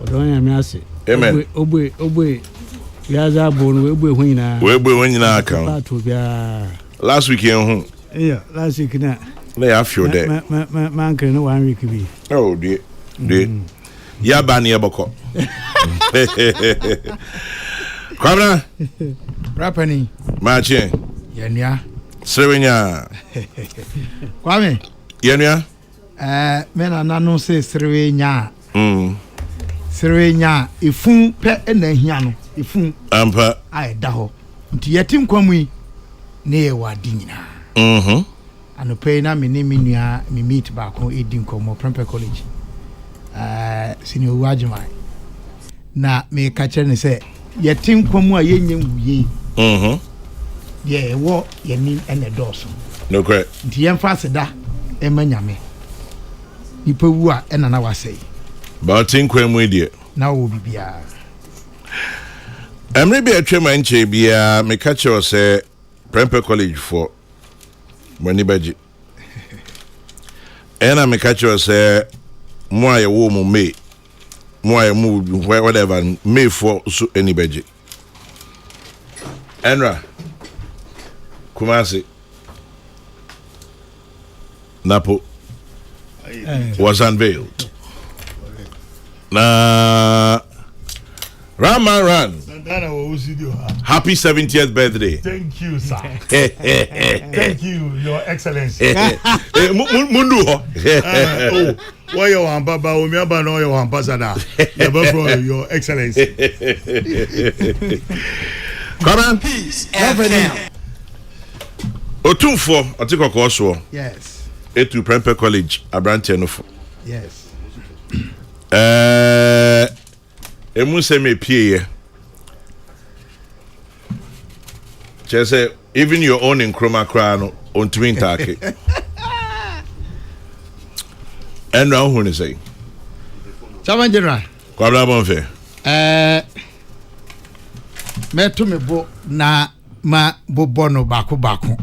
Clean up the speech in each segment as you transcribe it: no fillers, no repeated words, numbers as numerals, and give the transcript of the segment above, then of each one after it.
Odonya me ase. Amen. Ogbe yaza bonu egbe hu nyina. We egbe hu nyina aka. Last week hu. Yeah, last week na. Na ya feel there. Man can no 1 week be. Oh dear. Ya ba ne eboko. Kwabra. Rapani. Mache. Yenua. Srewenya. Kwame. Yenua. Me na nanu se Srewenya. Srewenya ifun pe na hia no. Ifun. Ampa. Ai da ho. Nti yetim kwamu yi na ye wadi nyina. Anope na me ne menua me meet ba ko edin komo Prempeh College. Senior Wajimai. Na me ka kire ne se yetim kwamu a yenye wuye. Ye wo ye nim ene doso. No correct. Nti yen fa seda e manyame. Nipa wu a ena na wasei. Ba tin kwamu die. Na wo bibia. Emre bi atwa manche bia me ka kire se Prempeh College for Mani Baji. Ena me ka kire se mo aye wo mo me. Mo aye mo whatever me for so anybody. Enra Kumasi Napo was unveiled. Na Ramaran. Happy 70th birthday. Thank you, sir. Thank you, Your Excellency. Mundu ho. Oh, why you want Baba? We never know you want Pasada. Your Excellency. Come on. Peace. FM. Otumfo Otikoko so. Yes. Etu Prempeh College Abrante no fo. Yes. Emu se me pie. Say even your own in chroma crown on twin take. And now who is say? Chairman General. Kwabra bonfe. Me to me bo na ma bo bono bako.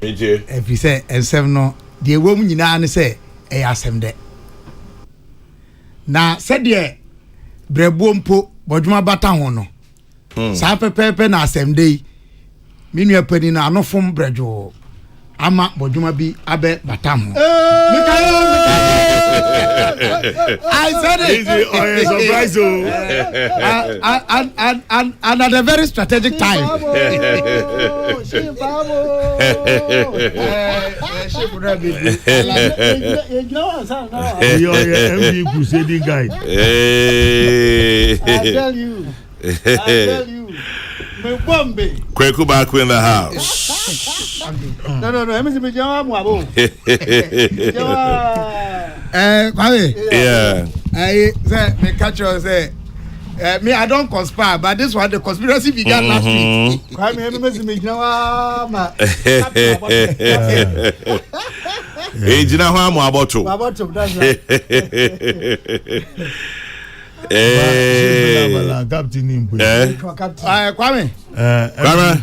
Eje. If you say ensem no de wom nyina ne say e asem de. Na said de brebo mpo bodwuma bata ho no. Sa pepepe na asem de minua pani na anofom brejo ama bodwuma bi abe bata ho. I said it. Easy, surprise, and at a very strategic time. You're MD crusading guide. I tell you. Kweku back in the house. No. Me jama mo abo. Kwame. Yeah. I say me catch you say me I don't conspire, but this one the conspiracy began last week. Kwame me jama ma. Jina ho amu aboto. Aboto that's right. Captain Kwame.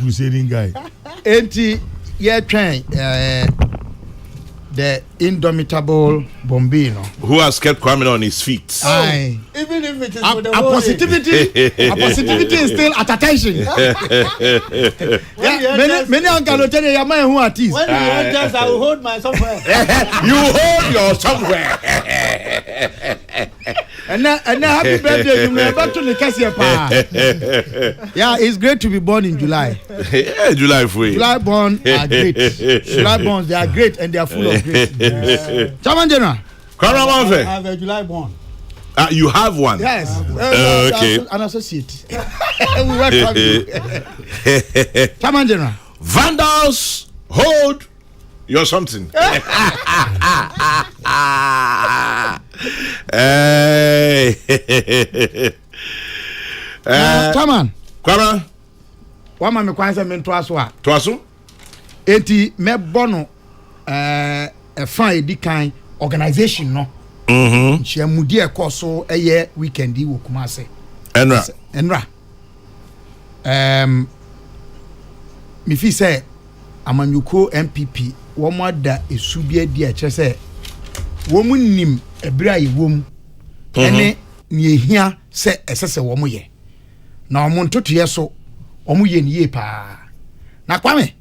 Crusading guy. Enti ye train the indomitable Bombino who has kept Kwame on his feet. Aye. Even if it is A for the positivity is still at attention. Many uncle tell you man who at when you want just I will hold my somewhere. You hold your somewhere. And happy birthday, you never to the Cassia pa. Yeah, it's great to be born in July. Yeah, July free. July born are great. July born, they are great and they are full of grace. Chairman General. I have a July born. You have one? Yes. Okay. An associate. We welcome you. Chairman General. Vandals, hold your something. Hey. Chairman. Kwara. One man me kwanse me ntoaso a. Toaso? Enti me bono a fan edikan organization no. Chiamudi ekoso eye weekend wo Kumase. Enra. Me fi say amanyuko MPP wo mo da esubia di a che say wo mu nim ebra yi wo mu ene ni ehia se esese wo mo ye na omo ntotoye so omo ye ni ye pa na kwame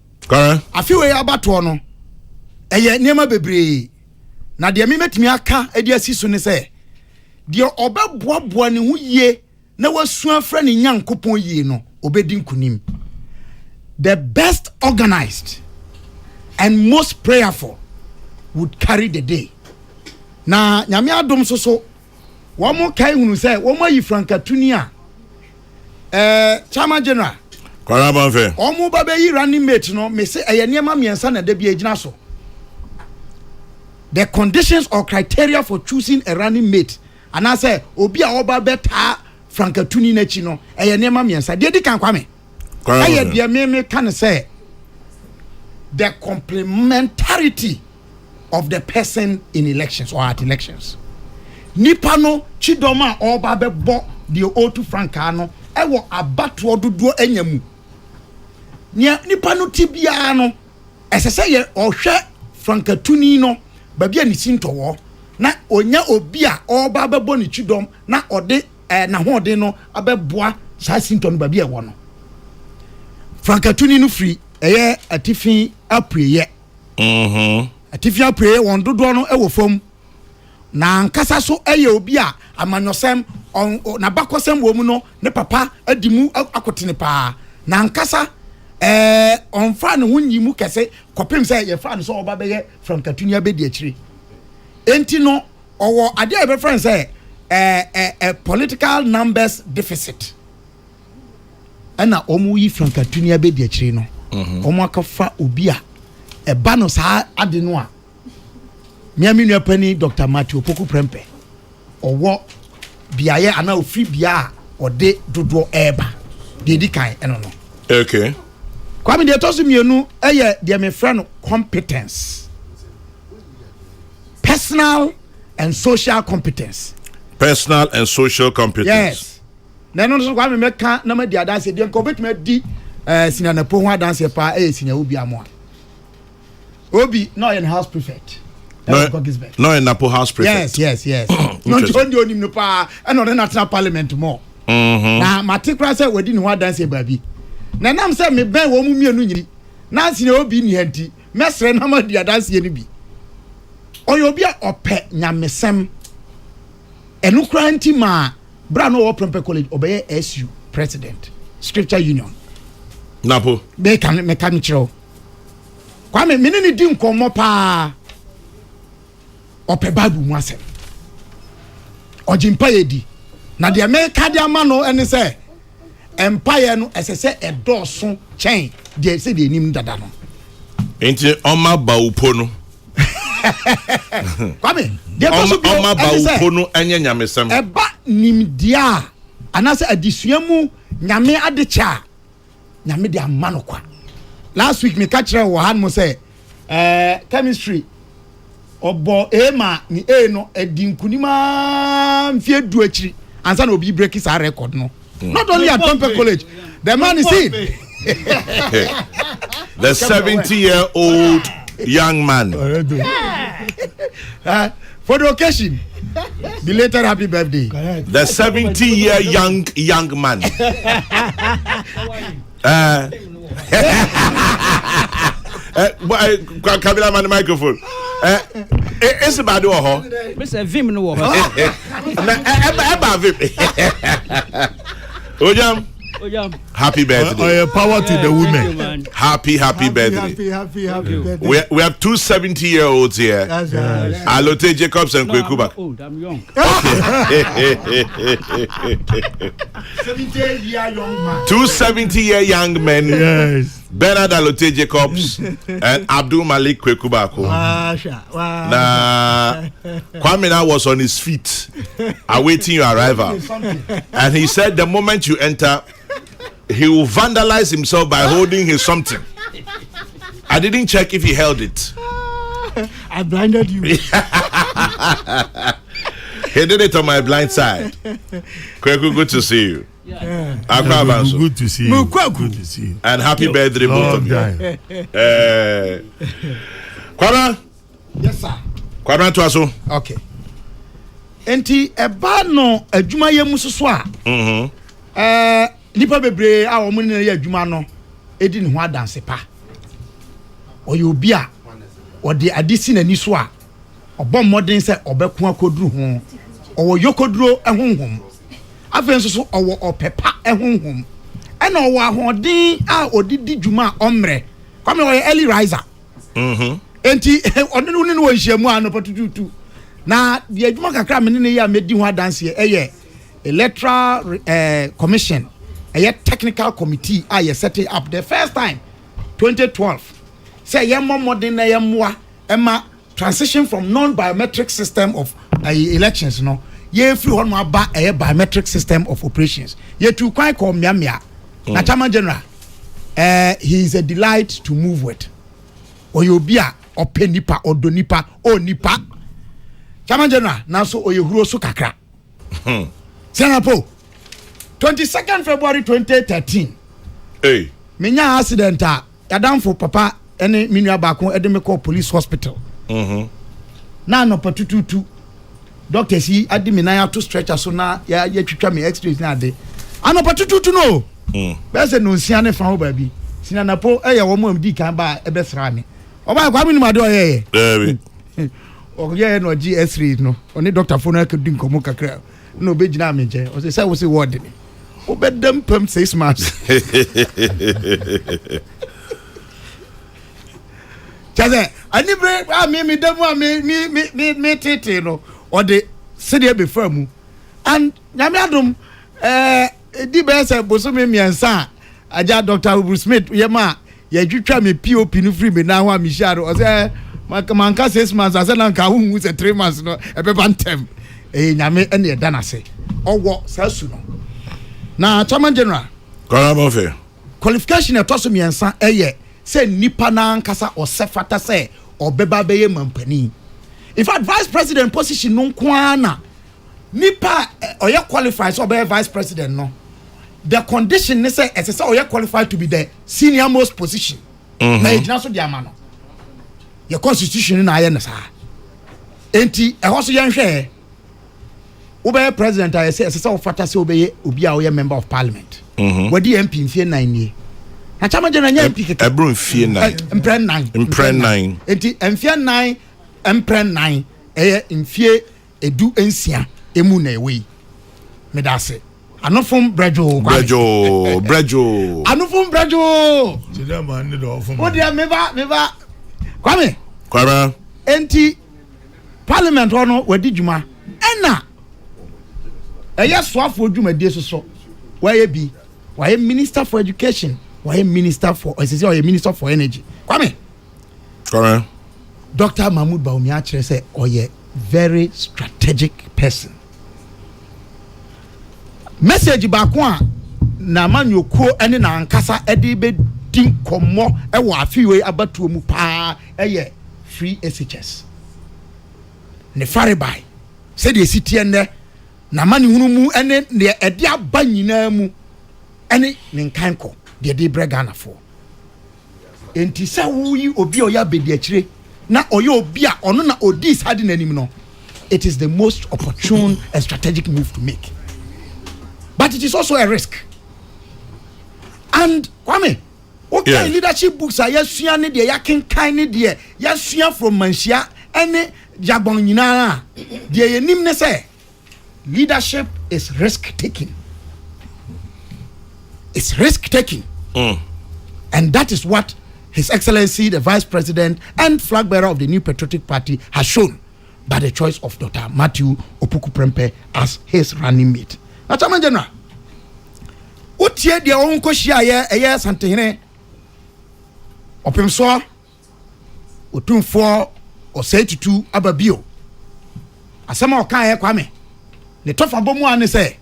afiwe abato no eye niema bebre na de me metimi aka edi asiso ne se de obeboaboa ne ho ye na wasu afra ne nyankopon ye no obedi nkunim. The best organized and most prayerful would carry the day. Na nyame adom so wo mo kai hunu se wo mo yi Frankatuni Chairman General Kwara fe omo ba be yi running mate no me say eye niema miensa na da bi agina so. The conditions or criteria for choosing a running mate and I say obi a oba beta Frankatuni na chi no eye niema miensa de di kan kwame eye de me kan say the complementarity of the person in elections or at elections. Nipa no chidoma oba bebo the O2 Franka no ewo abato dodo enyamu. Nipa no tibia no esese ye ohwe Frankatuni no babi ani sintowo na onya obi a oba bebo ni chidom na ode na hode no abeboa sa sinton babi e wo no. Frankatuni no free eye atifi apueye. Atifi apueye won dodo no ewo fom. Na nkasa so eye obi a amanyosem na bakosem wo mu no ne papa adimu akotene pa. Na nkasa onfa ne hunyimu kese kopem say ye fa no so oba beye Frankatuni abedi akire. Enti no owo ade e be friend say political numbers deficit. Ana omu yi Frankatuni abedi akire no. Omu akafa obi a eba no sa ade no a miami nua pani Dr. Matthew Poku Prempe owo biaye ana ofri bia ode dodo eba de di kan eno no. Okay. Kwame de tosu mienu eye de me frɛ no competence. Personal and social competence. Personal and social competence. Yes. Na no so kwame meka na ma di adanse de nko betuma di sinana po ho adanse pa sinya obi amo. Obi no in house prefect. No in Napo house prefect. Yes. No jondi onim no pa e no national parliament more. Na matikra say wadi ni ho adanse baabi. Na nam say me ben wo mu mienu nyiri. Na sinya obi ni hanti. Mesre na ma di adanse ni bi. Oyo obi a ope nyamesem. Enu kra nti ma bra no wo Prempeh College obeye SU president. Scripture Union. Napo. Me kan chiro. Kwame mene ni di nkomo pa ope Bible mu asem ojimpa yedi na de me ka de ama no ene se empire no esese edoso chen de se de nim dada no enti oma ba upo no Kwame de to so oma ba upo no anya nyamesem eba nim dia anase adisuamu nyame adecha nyame de amano kwa. Last week me catch her han mo say chemistry obo ema ni no edinkunima mfie du akiri ansa na obi break his record no. Not only at Prempeh College, the man is in. The 70-year-old young man. For the occasion, belated happy birthday. The 70-year young man. Kabila man microphone. It's about do ho. Mr. Vim no ho. Eba Vim. Ojam. Happy birthday. Power to the women. Happy birthday. Happy birthday. We have two 70-year-olds here. Alote Jacobs and Kwekuba. Oh, I'm young. 70-year young man. Two 70-year young men. Yes. Bernard Alote Jacobs and Abdul Malik Kwekubako. Nah, Kwame now was on his feet awaiting your arrival. And he said the moment you enter, he will vandalize himself by holding his something. I didn't check if he held it. I blinded you. He did it on my blind side. Kweku, good to see you. Good to see you. Good to see you. And happy birthday, both of you. Kwara? Yes, sir. Kwara to us. Okay. enti eba no adwuma ye mu soso a nipa bebre a omo ne ye adwuma no edi ne ho adanse pa oye obi a ode adisi nani so a obom modern se obeko akoduru ho owo yokoduro ehonhom afen so owo opepa ehonhom ena owo ahodin a odidi dwuma omre kwame oye early riser enti onne ne wo nhyiamu anopa tututu na the adwuma kakra me ne ya medi ho adanse electoral commission technical committee a set it up the first time 2012 say modern na yemwa ema transition from non-biometric system of elections no ye free one more ba biometric system of operations ye tu kwai ko miamia na chairman general he is a delight to move with oyobia openipa odonipa onipa chairman general na so oyehuro so kakra senapo 22nd February 2013 menya accident a yadamfo papa ene minua baako ede me call police hospital na no patututu doctor si adi me na to stretcher so na ya twitwa me x-rays na ade ano patututu no be se no nsia ne fa ho ba bi sinanapo eye wo mo amdi kan ba ebe sra me oba kwa me ni made oyeye oye no x-rays no oni doctor fo na ka din komo kakra no be gina me je o se wo se ward ni obedem pam 6 months chaze ani bre me demu me tete no o de se de be famu and nyame adom di be se boso me miensa aja Dr. Bruce Smith yema ye twitwa me POP no free me na ho am share o se manka 6 months ase na nka hu se 3 months no e be bantem nyame ene e danase owo sasu no na chairman general Koramofe qualification e toso miensa say nipa na nkasa osefata say obeba beye mampani in fact vice president position no kwana nipa oye qualified so be vice president no the condition ne say say oye qualified to be the senior most position na ejina so dia ma no your constitution na aye na sa enti e ho so ye nhwe obe president I say ofata say obeye obi a oye member of parliament wadi MP mfie 9 nie na chama je na nya MP keke ebru mfie 9 mpre 9 enti mfie 9 mpre 9 mfie edu ensia emu na ewe medase anofum brejo anofum brejo jida man ni do ofum odia meba kwame enti parliament hono wadi djuma ena soafo dwumadie so why minister for education, why minister for minister for energy. Kwame. Dr. Mahmoud Baumi actually say very strategic person. Message baako na manyoko ene na ankasa ede be din komo e wo afiwe abatuo mu pa free SHS. Ne faribai. Said the city ende na mani hunu mu ene ne ede aba nyina mu ene ne nkanko de brega na fo enti sa wuyi obi oya bedi akire na oya obi a ono na odi sade nanim no it is the most opportune and strategic move to make, but it is also a risk. And Kwame, okay, leadership books are yasua ne de yakenkan ne de yasua from manhia ene jagbon nyina de yenim ne say leadership is risk taking. It's risk taking. And that is what His Excellency the Vice President and flag bearer of the New Patriotic Party has shown by the choice of Dr. Matthew Opoku Prempeh as his running mate. Now, Chairman General, what year the own Koshia a Santene Opimso Otum 4 or say to 2 Ababio. As some of Kwame, the top of Bomu say,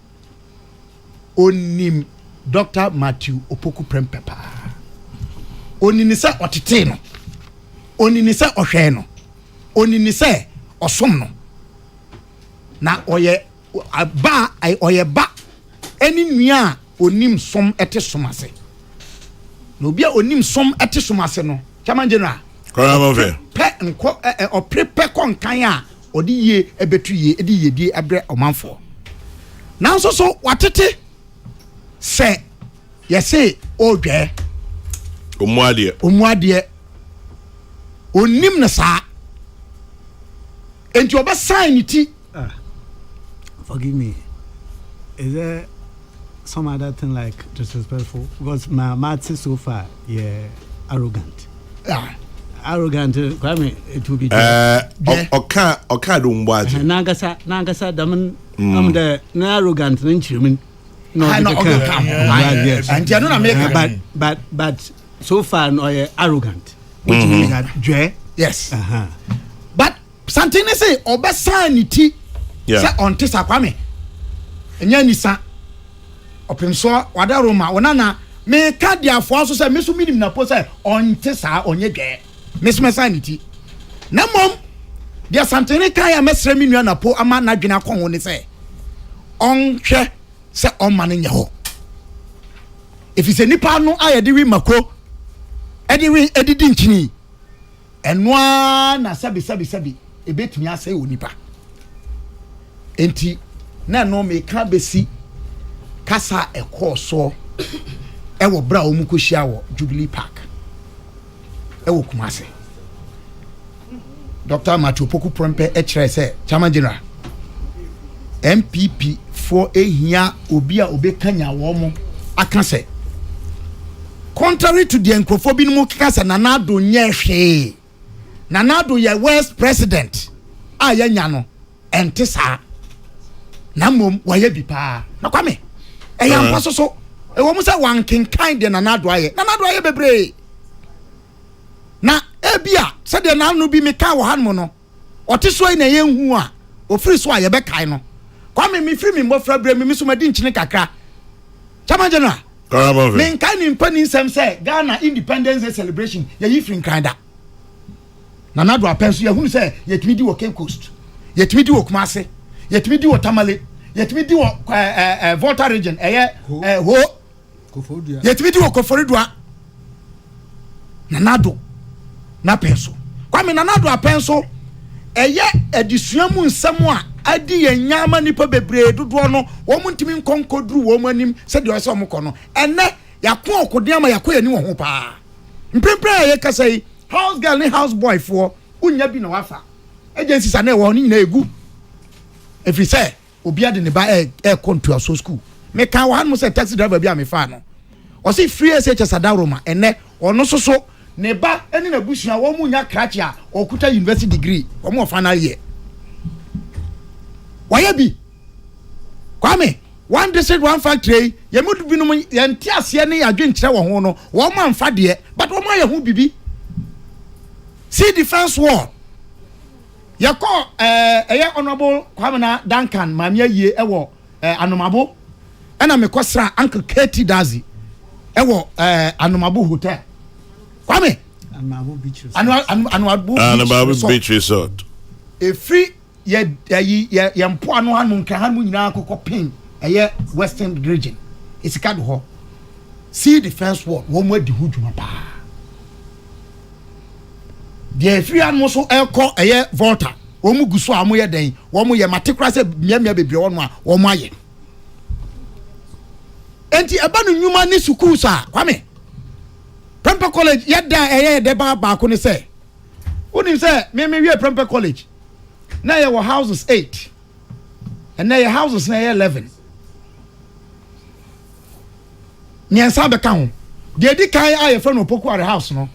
Onim Dr. Matthew Opoku Prempeh. Oni ni se otete no, oni ni se ohwe no, oni ni se osom no. Na oye ba ai oye ba eni nua onim som ete somase. No bia onim som ete somase no. Chairman General. Koramofe. Pe nko o prepare kon kan a odi ye ebetu ye edi ye die ebre omanfo nanso so watete se yese odwe omuade onim na saa enti oba sign iti forgive me, is there some other thing like disrespectful? Because my maths so far, yeah, arrogant. Arrogant. I mean, it will be. Oka don't watch. Nangasa, daman, I'm the arrogant, ninchumin. No, yes. And you know, but so far, no, arrogant, which means that dre. Yes. But something they say, oba sanity. Say on tisa kwame. Enya nisa. Opemso wada Roma onana me ka dia fo so say me so minim na po say on tisa onye dwe. Me so sanity. Na mom dia santene kan ya mesre mi nua na po ama na dwena kon woni say on hwe say on man nya ho. If it's nipa no ayede wi mako edidi nchini enwa na sabi ebetumi asay onipa. Enti na no me ka besi kasa ekoso ewo bra o mukohia wo Jubilee Park ewo Kumase Dr. Matthew Poku Prempe ekire se Chairman General MPP for ehia obi a obekanya wo mo aka se contrary to the encrophobia no kasa nanado nye hwe nanado ye West President a yanya no ente saa na mom waye bi pa na kwame eyam paso so e wo mu se wankenkan de nanado aye bebre na ebia se de na no bi me ka wo han mo no oteso na ye hu a ofiri so aye be kai no kwame me firi me mbofra bre me so madi nchine kakra Chairman General me kan ni mpani nsem se Ghana Independence Day celebration ye yifiri nkan da nanado apenso ye hu se ye timi di wo Cape Coast ye timi di wo Kumase yetimi di Tamale yetimi di Volta region ho Koforidua yetimi di Koforidua nanado na penso kwame nanado apenso edisuamu nsemu a adi yanyama nipa bebre dodo no wo muntimi nkonkoduru wo manim se de ose omko no enne yakon okode ama yakoyani wo ho pa mprempre ye kasai house girl ni house boy for unya bi na wafa agency sa na wo ni nyina egu. If you say obia de ne ba kontu aso school me kan wa han say taxi driver bia me fa no o say free SHS adaroma ene ono soso ne ba eni na busua wo mu nya krachi a okuta university degree wo mu final year waya bi kwame one district one factory ye mu bi no ye ntiase ne adwenkyere wo ho no wo ma mfa de but wo ma ye ho bibi see defense wall yako honorable Kwamena Duncan mamia ye ewo anomabo ena mekosra uncle Katie Dazi ewo anomabo hotel kwame anomabo beach resort anomabo beach resort e free ye mpo anu anu nka hanu nyina akoko pin western region isika do ho see defense wall wo mo adi huduma pa the free anu so eko Volta wo mu guso a mo ye den wo mo ye matekra se miamia bebre wo no a wo mo aye enti eba no nyuma ni school sa kwame Prempe College yeda de ba ko ne se woni se me wie Prempe College na ye wo houses 8 and na ye houses na ye 11 nyansa be ka ho de di kan aye fra no Poku Are house no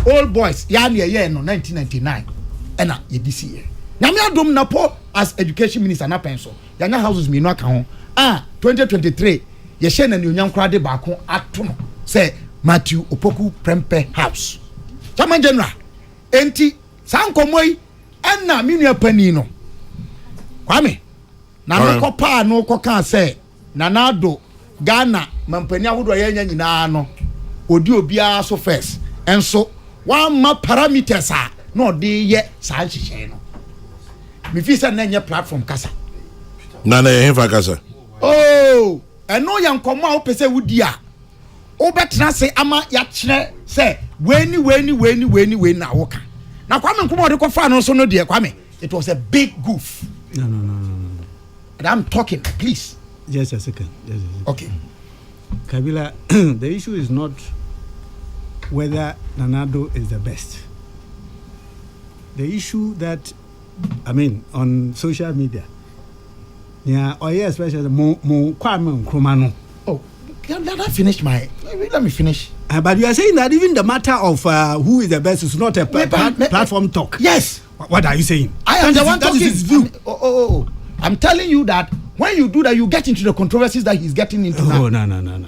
old boys ya na ye no 1999 ena ye this year nyame adom na po as education minister na penso ya nya houses me no aka ho 2023 ye she na ni onyam kra de ba ko ato no say Matthew Opoku Prempe house Chairman General enti sankomoi ena minua pani no kwame na me ko pa no ko kan say nanado Ghana mampani ahodo ye nya nyina no odi obia so first enso one ma parameters a no de ye sa nhihye no me fi say na nya platform kasa na ye hefa kasa oh eno ya nkomo a opese wudi a obetra se ama ya kire se weni na woka Now Kwame Nkrumah de ko fa no so no de Kwame. It was a big goof. No. And I'm talking, please. Just a second. Okay. Kabila, the issue is not whether Nanado is the best. The issue that, on social media, especially Kwame Nkrumah. Oh, let me finish. But you are saying that even the matter of who is the best is not a platform talk. Yes. What are you saying? I am the one talking. I'm telling you that when you do that, you get into the controversies that he's getting into now. Oh, no.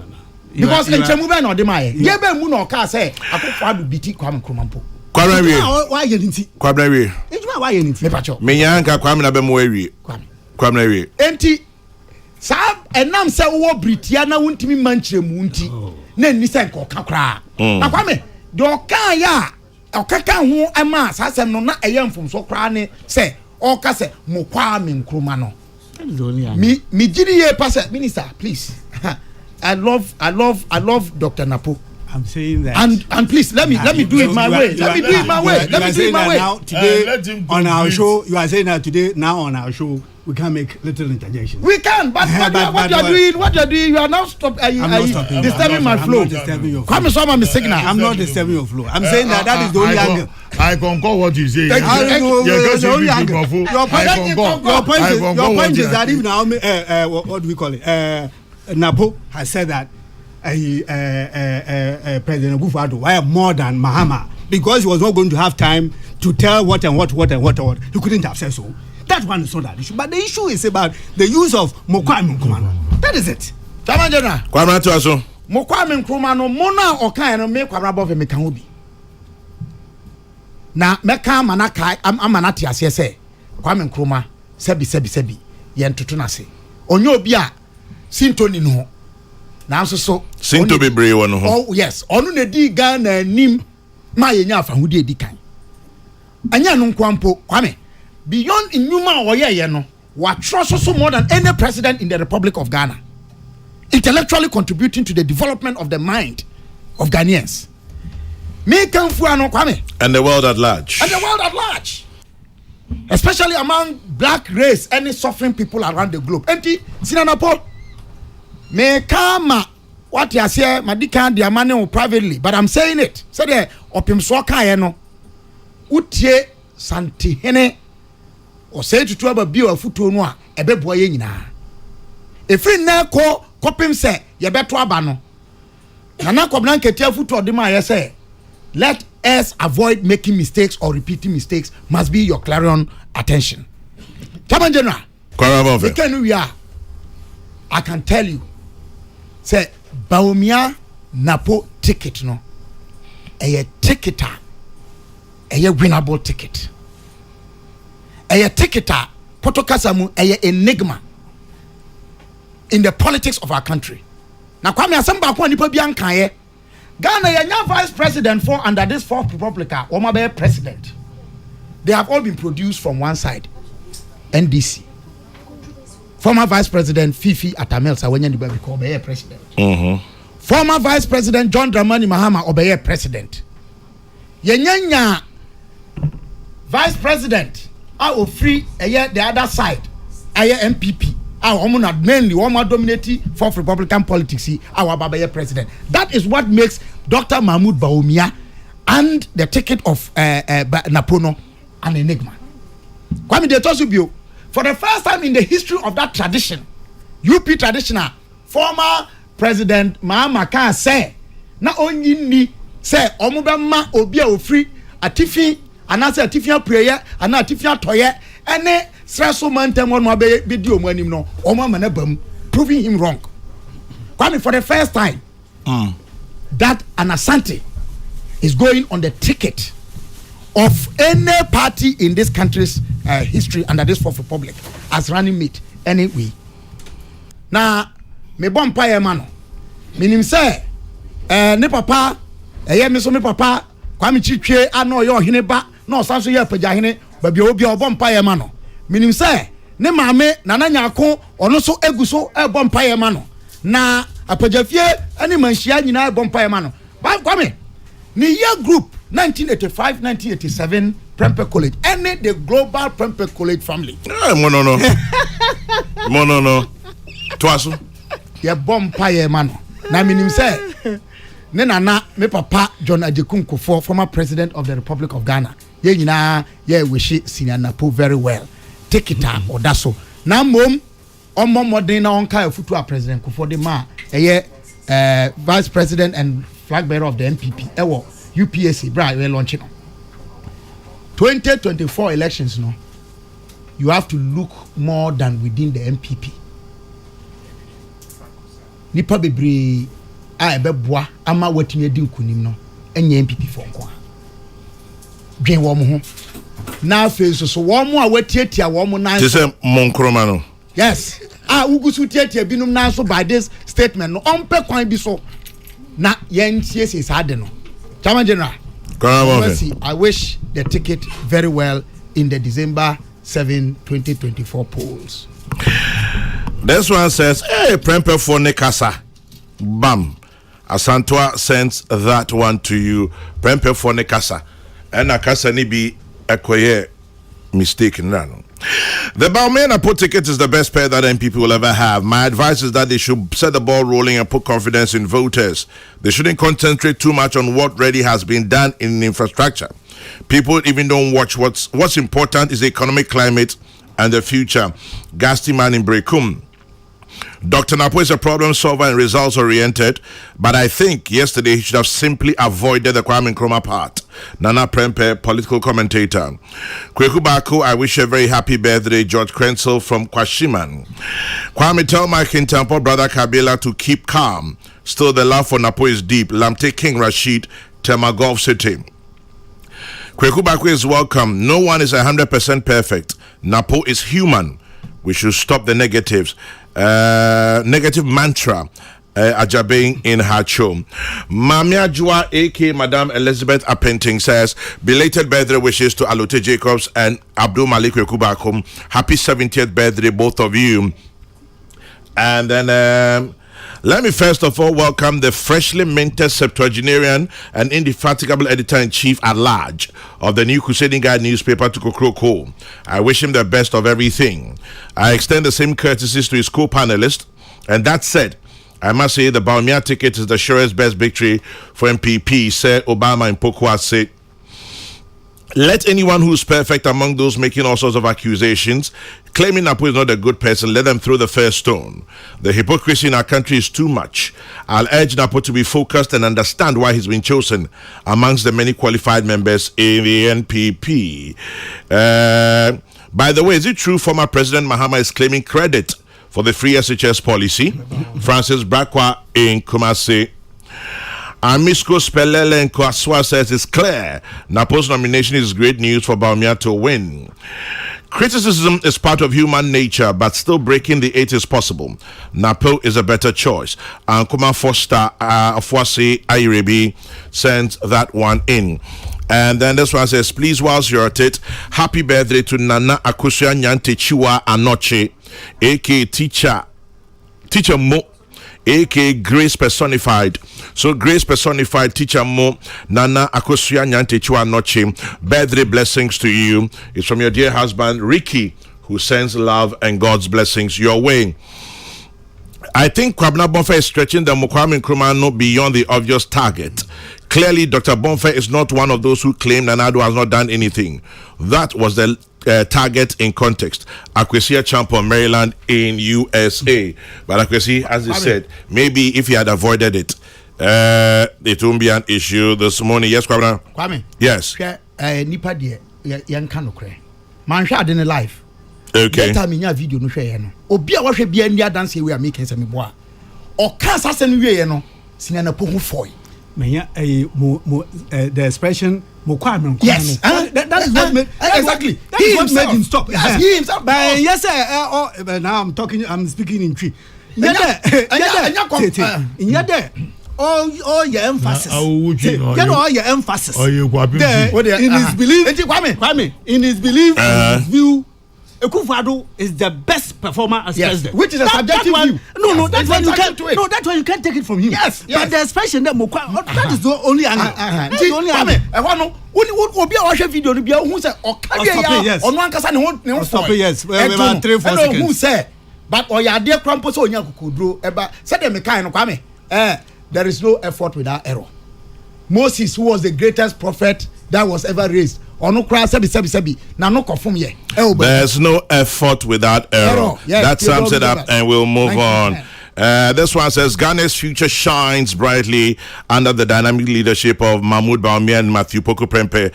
Because in Chemuba no demaye, yebe mu no ka say akofo adu biti Kwame Nkrumah mpo. Kwame we. Why you nti? Kwame we. Ejuma why you nti? Me pacho. Me yanka Kwame na be mo we. Kwame we. Enti sa enam se wo britia na wontimi manchire mu nti na ni se nko kakra. Na Kwame de oka ya okaka ho ama sa asem no na eyamfom so kra ne se oka se mo Kwame Nkrumah no. Me gidi ye pass minister please. I love Dr. Napo. I'm saying that. And please let me do it my way. Let me do it my way. Let me do it my way. Now today on our show, you are saying that today now on our show we can make little interjections. We can, but what you're doing, you are now disturbing my flow. Come so my signal. I'm not disturbing your flow. I'm saying that is the only angle. I concur what you say. Your point is that even now, what do we call it? Napo has said that President Akufo-Addo were more than Mahama because he was not going to have time to tell what. He couldn't have said so. That one is not that issue. But the issue is about the use of Kwame Nkrumah. That is it. Tamajena. Kwame to aso. Kwame Nkrumah no mona okan no me kwabra bo me kan obi. Na meka manaka amanati ase se Kwame Nkrumah sebi ye ntoto na se. Onye obi a Sintoni no. Na so Sinto bebre wo no ho. Oh yes, onu na di Ghana nim ma ye nya afa hudi edi kan. Anya no nkwampo Kwame beyond inuma oye no wa trust so more than any president in the Republic of Ghana. Intellectually contributing to the development of the mind of Ghanaians. Me kanfu ano Kwame. And the world at large. Especially among black race and suffering people around the globe. Enti Sinanapo me kama what you say madika dia money privately, but I'm saying it. Say the opim so kan no utie santi hene o say to aba bi o futo no a ebeboa ye nyina efri na ko kopim se ye beto aba no na kobna nketia futo de ma ye say let us avoid making mistakes or repeating mistakes must be your clarion attention. Chairman General, I can tell you say Baumia Napo ticket no a ticketer a winnable ticket a ticketer potokasamu a enigma in the politics of our country. Na kwame asamba kwa nipa bi ankan Ghana yanya vice president for under this fourth republic or my president. They have all been produced from one side. NDC. Former Vice President Fifi Atamel Sawenye Nibabi Obeye president. Former Vice President John Dramani Mahama Obeye president. Yenyanya Vice President free the other side. MPP. Mainly dominating fourth Republican politics. Our Babeye president. That is what makes Dr. Mahmoud Baumia and the ticket of Napono an enigma. Kwame de Tosubio. For the first time in the history of that tradition, UP traditional, former President Mahama can say, na only ni say omubama obia ofri atifi anase atifia prayer ana atifia toye ene sreso mantem won ma be di omanim no omama na bam proving him wrong. Kwame for the first time that an Asante is going on the ticket of any party in this country's history under this fourth republic as running mate anyway. Now, me bompa ye mano. Minim say ne papa me so me papa Kwame Chitwe ano yo hene ba no sanso ye paja hene ba bi obi bompa ye mano. Minim say ne maame nana nyako ono so eguso bompa ye mano. Na apajafie ani manhia nyina bompa ye mano. Ba Kwame ni year group 1985-1987 Prempeh College, any the global Prempeh College family. No. Twaso. Ye bomb pie man. Na minim say. Ne nana me papa John Ajekum Kufuor, former president of the Republic of Ghana. Ye nyina ye wish Senior Napo very well. Take it up or that so. Na mom omo modern na onka afutu a president Kufuor de ma vice president and flag bearer of the NPP ewo UPSC bra we launch it. 2024 elections no. You have to look more than within the NPP. Nipa bebre a ebeboa ama watimi adi nkunim no enye NPP for nko a. Dwen wo mo ho. Na face so wo mo a watietia wo mo nan. This monkroma no. Yes. Ugusu tietia binum na so by this statement no onpe kwan bi so na yentie se sade no. Chairman General. I wish the ticket very well in the December 7, 2024 polls. This one says, hey, Prempeh for Nekasa. Bam. Asantwa sends that one to you. Prempeh for Nekasa. And Akasa ni be a mistake. No. The Baumena Napo ticket is the best pair that MPP will ever have. My advice is that they should set the ball rolling and put confidence in voters. They shouldn't concentrate too much on what already has been done in infrastructure. People even don't watch what's important is the economic climate and the future. Gasti man in Brekum. Dr. Napo is a problem solver and results oriented, but I think yesterday he should have simply avoided the Kwame Nkrumah part. Nana Prempeh, political commentator. Kweku Baku, I wish you a very happy birthday, George Krenzel from Kwashiman. Kwame, tell my Kintampo brother Kabila to keep calm. Still, the love for Napo is deep. Lamte King Rashid, Temagov City. Kweku Baku is welcome. No one is 100% perfect. Napo is human. We should stop the negatives. Negative mantra Ajabing in Hacho. Mamia Jua AK Madame Elizabeth Apenting says belated birthday wishes to Alute Jacobs and Abdul Malik Kubakum. Happy 70th birthday both of you. And then let me first of all welcome the freshly minted septuagenarian and indefatigable editor-in-chief at large of the New Crusading Guide newspaper to Kokrokoo. I wish him the best of everything. I extend the same courtesies to his co-panelist. And that said, I must say the Baumia ticket is the surest best victory for MPP, said Obama in Pokwa said. Let anyone who's perfect among those making all sorts of accusations, claiming Napo is not a good person, let them throw the first stone. The hypocrisy in our country is too much. I'll urge Napo to be focused and understand why he's been chosen amongst the many qualified members in the NPP. By the way, is it true former President Mahama is claiming credit for the free SHS policy? Francis Brakwa in Kumasi. Amisco Spelele and Kwaswa says it's clear Napo's nomination is great news for Baumia to win. Criticism is part of human nature, but still breaking the 8 is possible. Napo is a better choice. And Kuma Foster Afwasi Airebi sends that one in. And then this one says, please, whilst you're at it, happy birthday to Nana Akusua Nyante Chiwa Anoche, aka Teacher Mo, aka Grace Personified. So Grace Personified, Teacher Mo, Nana Akosuya Nyante Chua Noche, birthday blessings to you. It's from your dear husband Ricky, who sends love and God's blessings your way. I think Kwabena Bonfa is stretching the Kwame Nkrumah beyond the obvious target. Clearly, Dr. Bonfa is not one of those who claim Nanado has not done anything. That was the target in context. Akwesi Champion, Maryland in USA. But Akwesi, as he said, maybe if he had avoided it, it won't be an issue this morning. Yes, Kwabena? Kwame? Yes. Nipa de yan kano kre. Man share in life. Okay. That time in your video no share no. Obi a wahwe bia ndia dance we are making some boa. O kan sase no we no. Sinana po hu foi. The expression yes, that is what made exactly. That is what made him stop. Yes, he himself. But yes, sir. Now I'm speaking in tree. All your emphasis. Get all your emphasis. In his belief, Kwame, in his belief, his view, Akufo-Addo is the best performer as president. Which is a subjective view. No, that one you can't. No, that one you can't take it from him. Yes. But the expression that that is the only angle. That's the only angle. Obi a watch video no bia hu say okade ya ono ankasa ne ho stop it, yes. About 3-4 seconds. Who say but oyade krampo so onya kokudro eba said dem kan no kwame there is no effort without error. Moses, who was the greatest prophet that was ever raised, ono kra sebi na no confirm ye. There's no effort without error. Yes, that sums it up, and we'll move on. This one says Ghana's future shines brightly under the dynamic leadership of Mahmoud Bawumia and Matthew Poku Prempeh.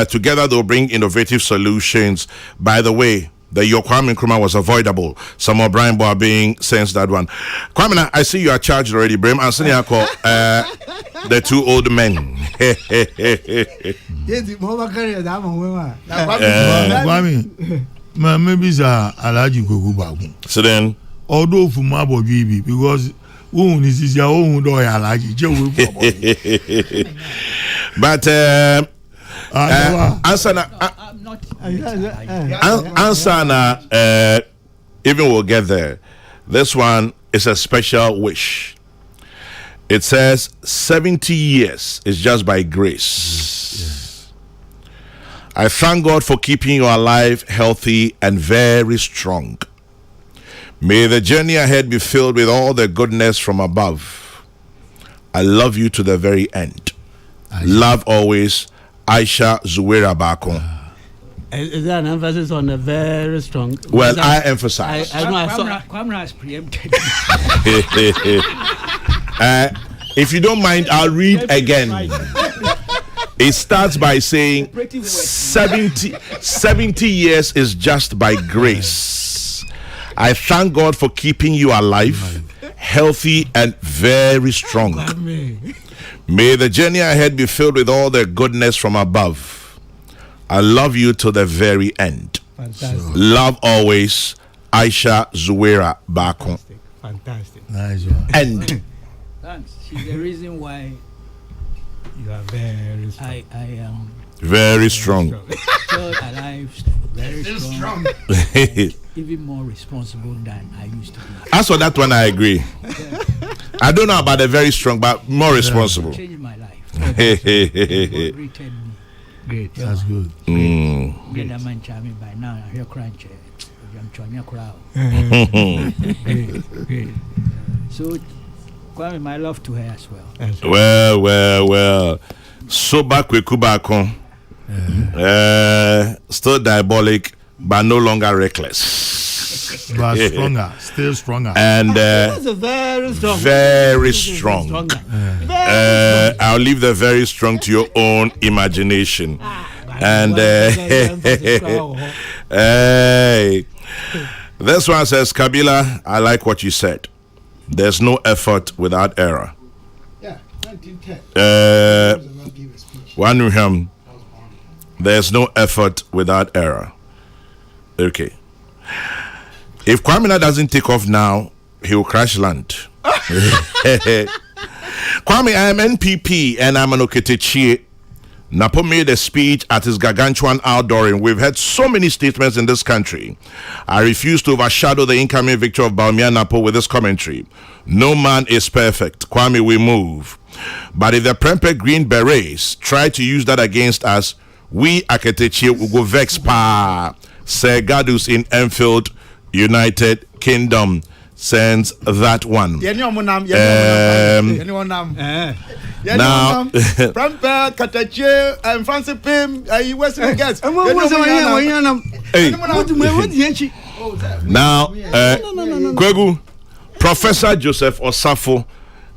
Together they'll bring innovative solutions. By the way, the Kwame Nkrumah was avoidable. Some of Brian Boa being since that one. Kwame, I see you are charged already. Brim Anthony Ako, the two old men. Kwame, maybe sa Alhaji Koku Bagu. So then, although for my baby, because who is your own door Alhaji? But answer even we'll get there. This one is a special wish. It says 70 years is just by grace. Yes. I thank God for keeping you alive, healthy, and very strong. May the journey ahead be filled with all the goodness from above. I love you to the very end. Love always, Aisha Zuwera Bako. Is there an emphasis on a very strong? Well, I emphasize. I know. I saw. Kwamra has preempted. If you don't mind, I'll read again. It starts by saying 70 years is just by grace. I thank God for keeping you alive, healthy, and very strong. May the journey ahead be filled with all the goodness from above. I love you to the very end. Fantastic. Love always, Aisha Zuwera Bako. Fantastic. Nice one. End. Thanks. She's the reason why You are very strong. I am Very strong. still alive, very strong, even more responsible than I used to be. As for that one, I agree. I don't know about the very strong, but more responsible. Changed my life. Great. Greeted me. Great. That's good. Get a man charming by now. I hear crunch. I'm trying to crowd. Great. So, Kwame, my love to her as well. Well. So back with Kubako. Still diabolic, but no longer reckless. But stronger, still stronger. And That's a very strong. very strong. I'll leave the very strong to your own imagination. And hey, this one says, Kabila, I like what you said. There's no effort without error. Yeah, 1910. One there's no effort without error. Okay. If Kwamina doesn't take off now, he will crash land. Kwame, I am NPP and I'm an Oketechie. Napo made a speech at his gargantuan outdooring. We've had so many statements in this country. I refuse to overshadow the incoming victory of Bawumia Napo with this commentary. No man is perfect. Kwame, we move. But if the Prempeh Green Berets try to use that against us, we Aketechie will go vex pa. Sir Gadus in Enfield, United Kingdom sends that one. Now, Prempeh, Katache, and Francis Pim, Western guests. Now, Kwegu, Professor Joseph Osafo,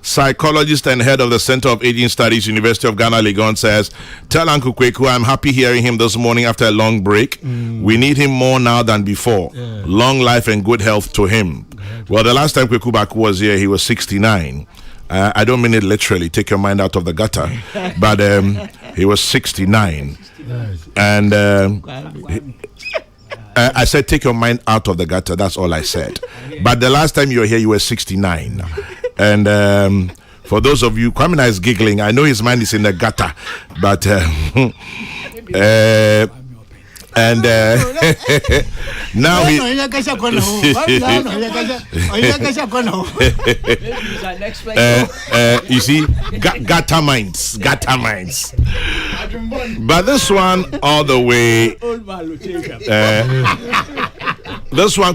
psychologist and head of the Center of Aging Studies, University of Ghana, Legon, says, tell Uncle Kweku I'm happy hearing him this morning after a long break. We need him more now than before. Long life and good health to him. Well, the last time Kweku Baku was here, he was 69. I don't mean it literally, take your mind out of the gutter. But he was 69. And I said, take your mind out of the gutter. That's all I said. But the last time you were here, you were 69. And for those of you, Kwamina is giggling. I know his mind is in the gutter. But And now he. You see, gata minds. But this one all the way. This one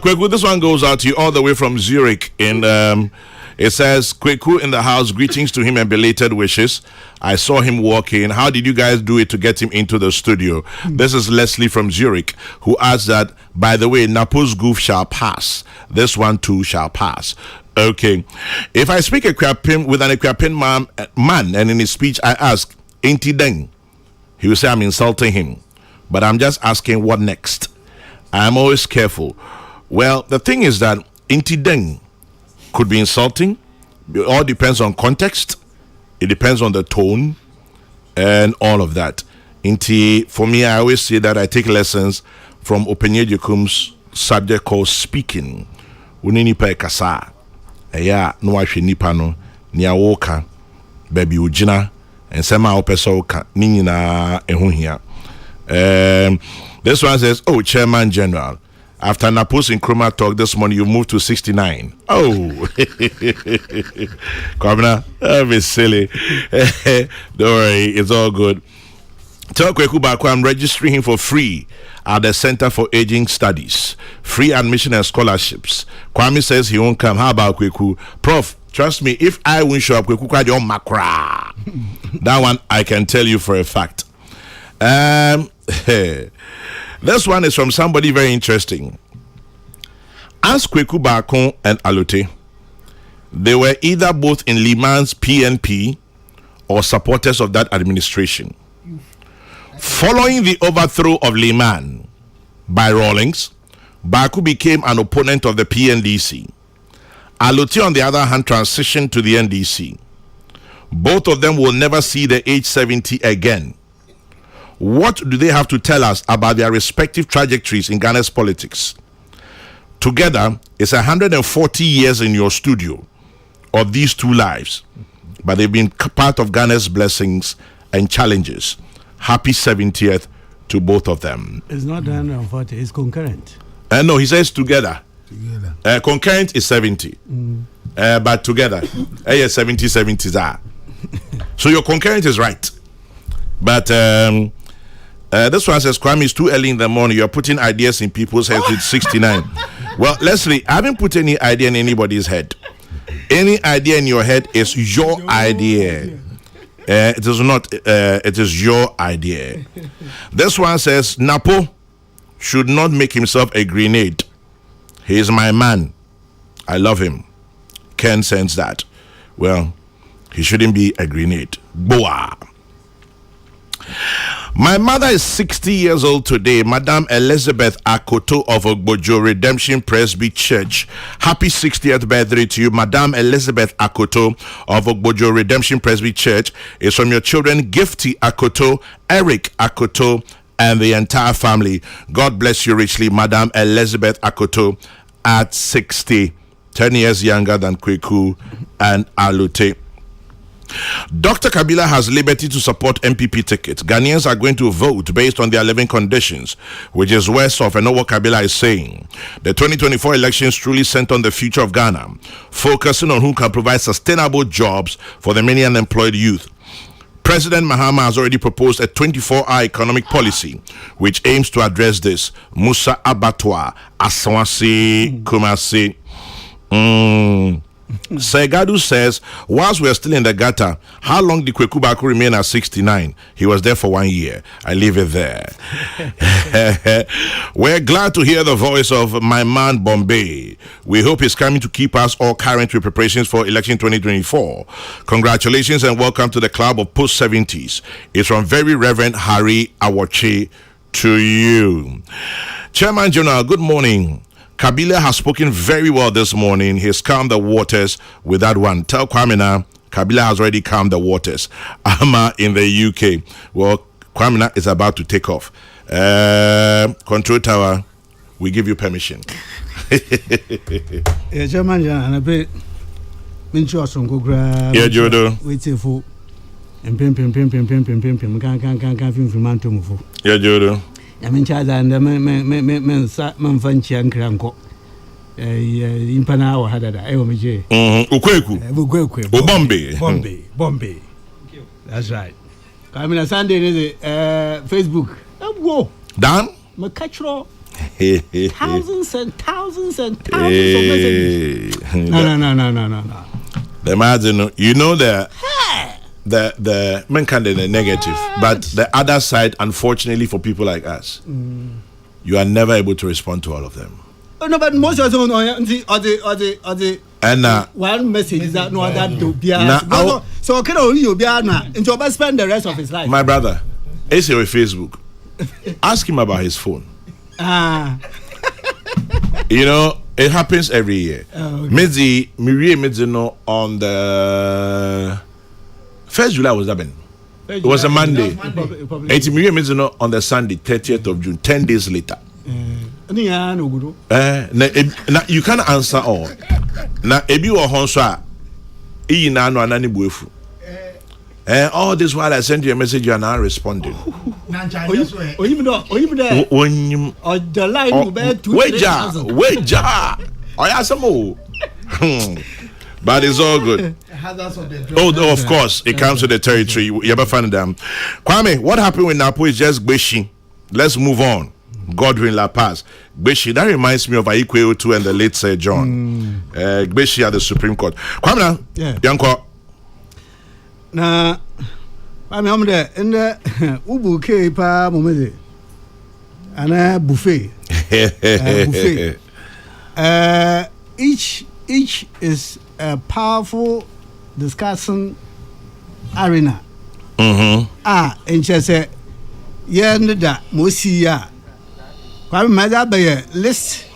goes out to you all the way from Zurich. It says, Kweku in the house, greetings to him and belated wishes. I saw him walk in. How did you guys do it to get him into the studio? This is Leslie from Zurich, who adds that, by the way, Napo's goof shall pass. This one too shall pass. Okay. If I speak with an Ekwapin man, and in his speech I ask, ain't he deng? He will say I'm insulting him. But I'm just asking what next. I'm always careful. Well, the thing is that ain't he deng could be insulting. It all depends on context. It depends on the tone and all of that. For me, I always say that I take lessons from Openye Jekum's subject called speaking. Uninipa kasa. Eya no ahwe nipa no nia woka baby ujina ensema opesa woka ni nyina eho hia. This one says, oh, Chairman General, after Napos in Chroma talk this morning, you moved to 69. Oh, Governor, that be silly. Don't worry, it's all good. Tell Kweku Bako I'm registering him for free at the Center for Aging Studies. Free admission and scholarships. Kwame says he won't come. How about Kweku? Prof, trust me, if I won't show up, Kweku kwadi on makra. That one I can tell you for a fact. This one is from somebody very interesting. As Kweku Bako and Alote, they were either both in Liman's PNP or supporters of that administration. Following the overthrow of Liman by Rawlings, Bako became an opponent of the PNDC. Alote, on the other hand, transitioned to the NDC. Both of them will never see the age 70 again. What do they have to tell us about their respective trajectories in Ghana's politics? Together, it's 140 years in your studio of these two lives, but they've been part of Ghana's blessings and challenges. Happy 70th to both of them. It's not 140, it's concurrent. No, he says together. Concurrent is 70. But together, 70 are. So your concurrent is right. But this one says, Kwame, it's too early in the morning. You're putting ideas in people's heads with 69. Well, Leslie, I haven't put any idea in anybody's head. Any idea in your head is your idea. It is not, it is your idea. This one says, Napo should not make himself a grenade. He is my man. I love him. Ken sends that. Well, he shouldn't be a grenade. Boa. My mother is 60 years old today, Madam Elizabeth Akoto of Ogbojo Redemption Presby Church. Happy 60th birthday to you, Madam Elizabeth Akoto of Ogbojo Redemption Presby Church. It's from your children, Gifty Akoto, Eric Akoto, and the entire family. God bless you richly, Madam Elizabeth Akoto, at 60, 10 years younger than Kweku and Alute. Dr. Kabila has liberty to support MPP tickets. Ghanaians are going to vote based on their living conditions, which is worse off and not what Kabila is saying. The 2024 elections truly centered on the future of Ghana, focusing on who can provide sustainable jobs for the many unemployed youth. President Mahama has already proposed a 24-hour economic policy which aims to address this. Musa Abattoir, Asawasi, Kumasi. Segadu says, whilst we are still in the gutter, how long did Kweku Bako remain at 69? He was there for 1 year. I leave it there. We're glad to hear the voice of my man Bombay. We hope he's coming to keep us all current with preparations for election 2024. Congratulations and welcome to the club of post-70s. It's from Very Reverend Harry Awache to you. Chairman General, good morning. Kabila has spoken very well this morning. He's calmed the waters with that one. Tell Kwamina, Kabila has already calmed the waters. Ama in the UK. Well, Kwamina is about to take off. Control Tower, we give you permission. Yeah, Chairman, and I bet Mincho Songo yeah, Jodo. Waiting for and pim, can't film for man to move. Yeah, Jodo. I mean, child, and men fancy and cranko. In Panama had that. Ukweku. Bombay. That's right. I mean, a Sunday is Facebook. Whoa. Dan? Macatro. Thousands and thousands and thousands of messages. No. The imagine, you know the men can be negative, but the other side, unfortunately for people like us, you are never able to respond to all of them. No, but most of them are the and one message is that no other do be so can only you be into spend the rest of his life. My brother, is on Facebook. Ask him about his phone. You know, it happens every year. Midzi no on the 1st July was that been. It was a Monday. 80 Midzi no on the Sunday, 30th of June, 10 days later. You can't answer all. Now, ebi wa honso a na no anani buefu. All this while I sent you a message, you are not responding. But it's all good. Oh, of course, it comes to the territory. You ever find them? Kwame, what happened with Napo is just Beshi. Let's move on. Godwin La Paz. Beshi, that reminds me of Aikwe Otu and the late Sir John. Beshi at the Supreme Court. Kwame, Yanko. Na I'm there in the Ubu K pa momede ana buffet. Each is a powerful discussion arena. And she said that mosi ya kwame mada be list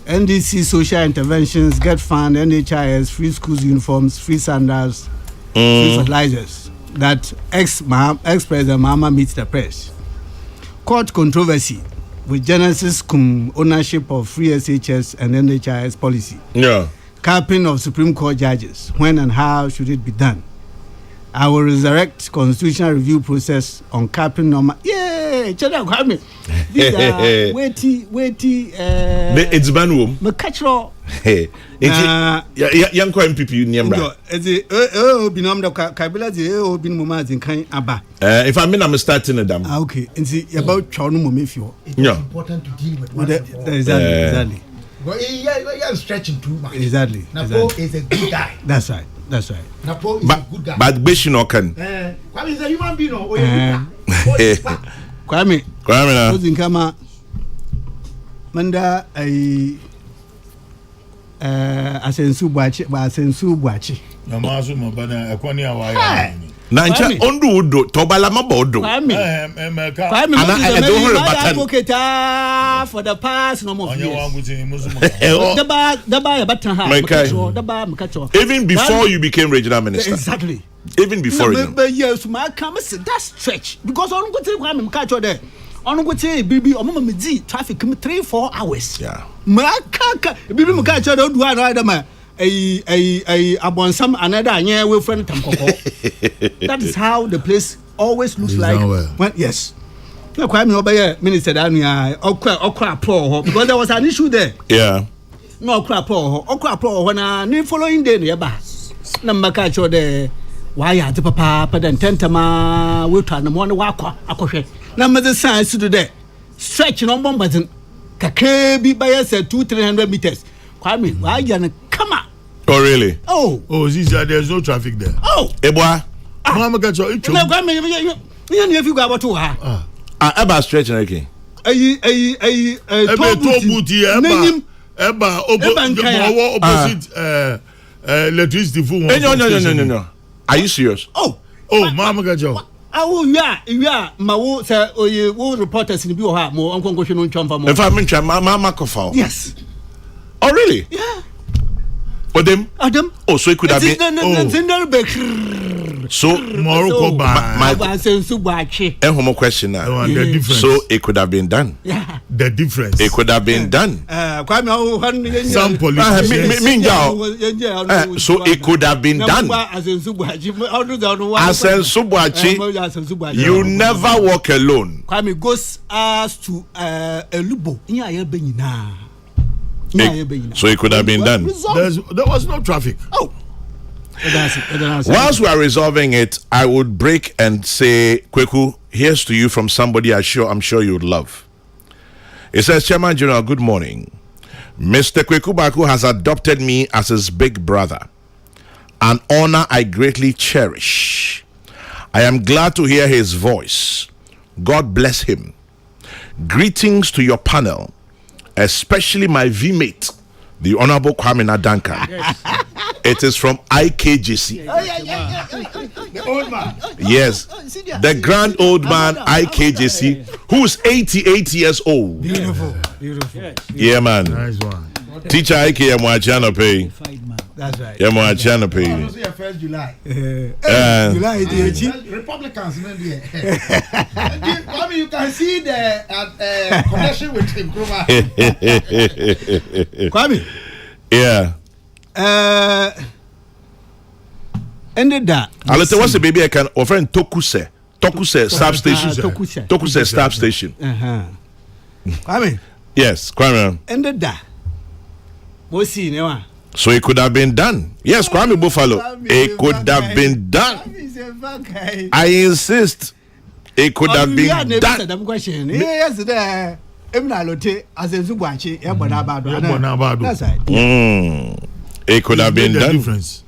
NDC social interventions, get fund, NHIS, free schools uniforms, free sandals, free fertilizers that ex-president Mahama meets the press. Court controversy with Genesis ownership of free SHS and NHIS policy. Yeah. Capping of Supreme Court judges. When and how should it be done? I will resurrect constitutional review process on capping normal. Yeah, Chada Kwame. These are weighty. It's Banwom. Macatro. Hey, young MPP Niambra. Binom the Kabila, the bin Mumaz in Kain Abba. If I'm starting a dam. Okay, and see about Chonum Mifio. It's important to deal with exactly. Well, you're stretching too much. Exactly. Napo is a good guy. That's right. Napo is a good guy. But Beshi no can. Kwame is a human being. Kwame na. Who's kama manda asensu buachi. Na maso mabana akwani awaya. Na ncha ondu udo tobala mabodo. Kwame I don't hear about advocate for the past no more years. Even before you became regional minister. Exactly. Even before you. But yes, my come that stretch because on go take Kwame Mkacho there. On go take bibi omama medi traffic 3-4 hours. Yeah. Makaka bibi Mkacho do one rider man. Abonsam another anya we friend Tamkoko. That is how the place always looks like. When, yes. No, Kwame Obeye Minister Dania okra pro because there was an issue there. Yeah. No okra pro when the following day nearby. Na Makacho there. Why are the papa then tentama we turn them on the wakwa akoshe. Na mother science to do there. Stretching on bombarding. Kakebi by us 200-300 meters. Kwame, why you come on? Oh really? Oh, Ziza, there's no traffic there. Oh, Eboa. Mama got your intro. No, Kwame, you if you go about to her. Eba stretching again. Eba booty, Eba opposite electricity phone. No. Are you serious? Oh, Mama got your. Oh, yeah, my sir, or you will reporters in the Buha, more unconquestion on Chomfa. If I mention Mama Kofal. Yes. Oh, really? Yeah. Adam? Oh, so it could have been. So Morocco my question now. the difference. So it could have been done. The difference. It could have been done. Some politicians. So it could have been done. As in Subuachi, you never walk alone. Kwame goes us to Elubo. So it could have been done. There was no traffic. Oh. Whilst we are resolving it, I would break and say, Kweku, here's to you from somebody I'm sure you would love. It says, Chairman General, good morning. Mr. Kweku Baku has adopted me as his big brother, an honor I greatly cherish. I am glad to hear his voice. God bless him. Greetings to your panel, especially my V-mate, the Honorable Kwame Nadanka. Yes. It is from IKJC. The old man. Yes, the grand old man IKJC, who is 88 years old. Beautiful. Yeah, man. Nice one. Teacher IK Yamuachano pay. That's right. Yamuachano pay. 1st July. July, Republicans, Kwame, you can see the connection with him. Kwame. Yeah. Ended that. I'll tell you what's the baby I can offer in Tokuse substation. Tokuse substation. Kwame. Yes, Kwame. Ended that. What's he now? So it could have been done. Yes, Kwame Buffalo. It could have been done. I insist. It could have been done. Yes, there. That's right. It could have been done. Difference.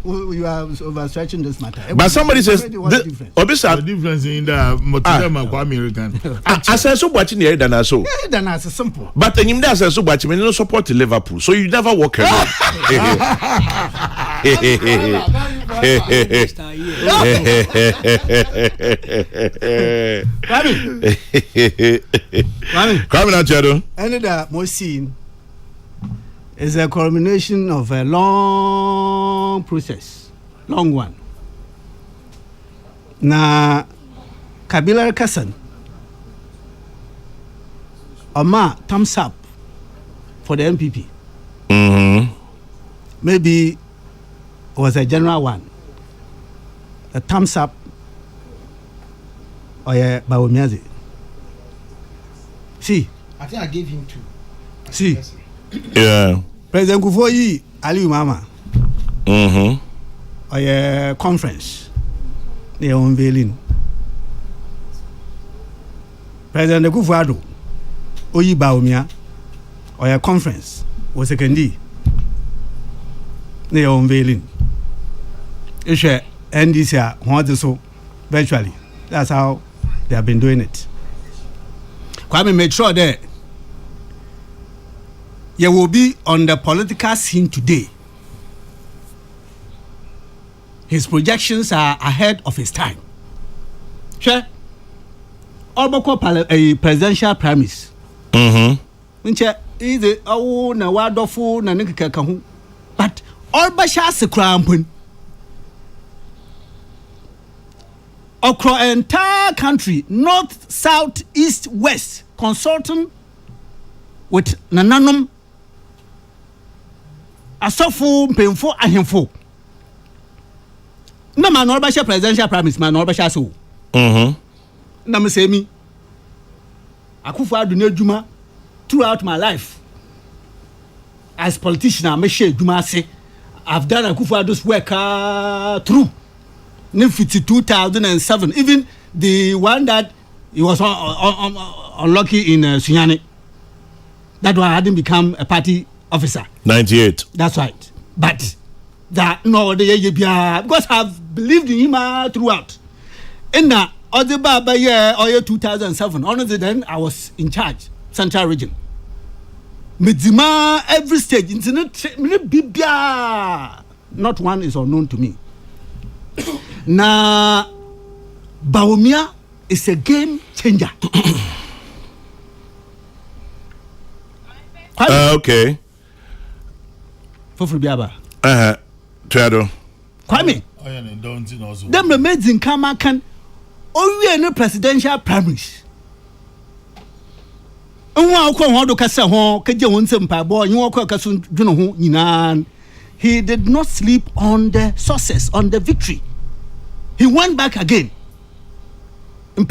You are overstretching this matter. But somebody says The difference in the Motirema American. I said so watching the head and so. Then that's simple. But then you said so watching no support Liverpool, so you never walk alone. Coming out, Jado. Another more scene is a culmination of a long process, long one. Na Kabila Kassan, Oma thumbs up for the MPP. Maybe it was a general one. A thumbs up or a Bawumiazi. See, I think I gave him 2. See, yeah. President Kufuor Ali Mama. Or a conference. They are unveiling. President Kufuor Oyi Bawumia or a conference was a candy. They are unveiling. It's a NDC wanted so virtually. That's how they have been doing it. Kwame made sure that you will be on the political scene today. His projections are ahead of his time. Sure. Alboko a presidential premise. Nche is oh na wadofu na nikeka kahu. But Albasha Sekrampun. Across the entire country, north, south, east, west, consulting with Nananum, Asofu, Painful, Ahimfo. No man, Norbasha presidential promise, man, Norbasha so. Namasemi. Akufa Adune Juma throughout my life. As politician, I may share Juma say, I've done Akufa Ado's work through. 2007, even the one that he was unlucky in Sunyani, that one hadn't become a party officer. 98. That's right. But that no, because I've believed in him throughout. In the other Baba year or 2007, honestly, then I was in charge, Central Region. Midzima every stage, not one is unknown to me. Na Bawumia is a game changer. Okay. Fofru Biaba. Trado. Kwame, Them remains in Kama can only any presidential primaries. He did not sleep on the success, on the victory. He went back again. The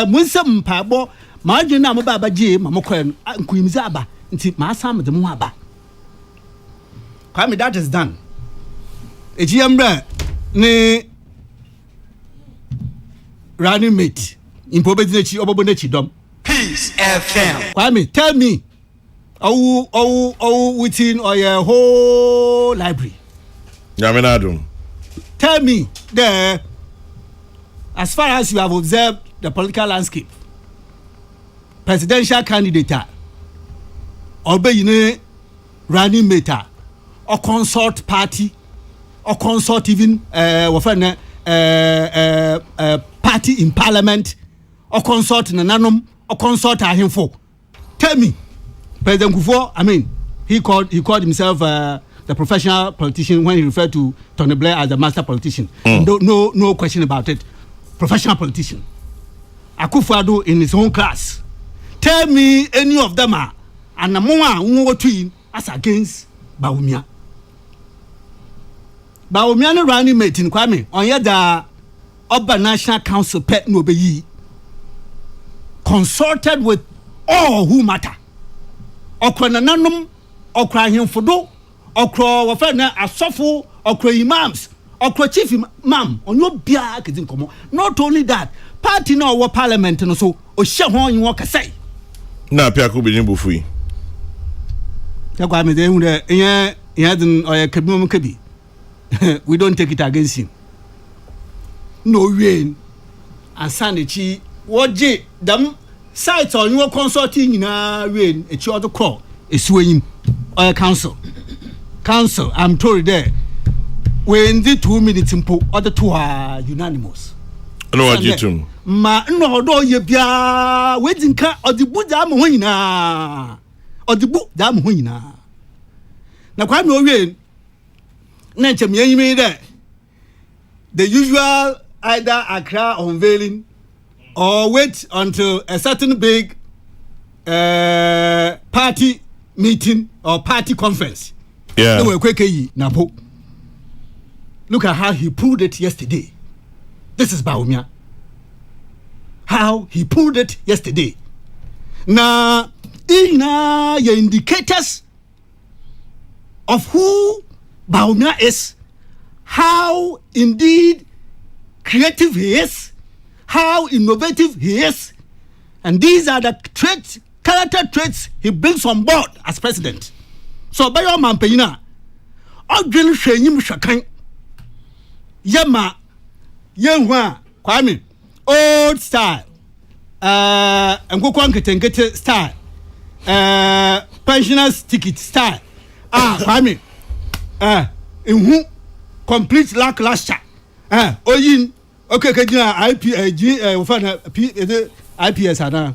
Muslim Pabo, Margina Mababa J, Mamokwen, and Quimzaba, until Masam the Muaba. Kwame, that is done. A GM ne running mate in Pobenechi or Bobonechi Dom. Peace FM. Kwame, tell me, within or your whole library. Yaminadum. Tell me, there, as far as you have observed the political landscape, presidential candidate, or be running mate, or consort party, or consort even party in parliament, or consort in anonymous, or consort ahimfo. Tell me, President Kufuor, I mean, he called himself the professional politician when he referred to Tony Blair as the master politician. No question about it. Professional politician. Akufo-Addo in his own class. Tell me any of them are and the twin as against Bawumia. Bawumia no running mate in Kwame on the Oba National Council pet no be consulted with all who matter. Okrananum, Okrahim Fodo, Okro Wafana Asofo, Okro Imams, Okro Chief Imam, on your biak is in common. Not only that, party no our parliament and so Oshahon you walk a say. Na Piaku be Bufui. Takwame de Yaden or a Kabum Kabi. We don't take it against him. No rain and Sanichi, what J, them. Sites on your consulting in a rain, it's your call, a swing or a council. Council, I'm told there. When the 2 minutes impo, other two are unanimous. No, what you do? No, ye bia, waiting car or the boot dam winner. Or the book dam winner. Now, quite no rain. Nature me there. The usual either Accra unveiling. Or wait until a certain big party meeting or party conference. Yeah. Look at how he pulled it yesterday. This is Bawumia. How he pulled it yesterday. Now, in your indicators of who Bawumia is, how indeed creative he is, how innovative he is, and these are the traits, character traits he brings on board as president. So by your man payina, Ogrin Shenyim Shakan, Yama, Yenwa, Kwame, old style, and go get style, pensioners ticket style, Kwame, in who complete lackluster, Oyin. Okay, IPS ana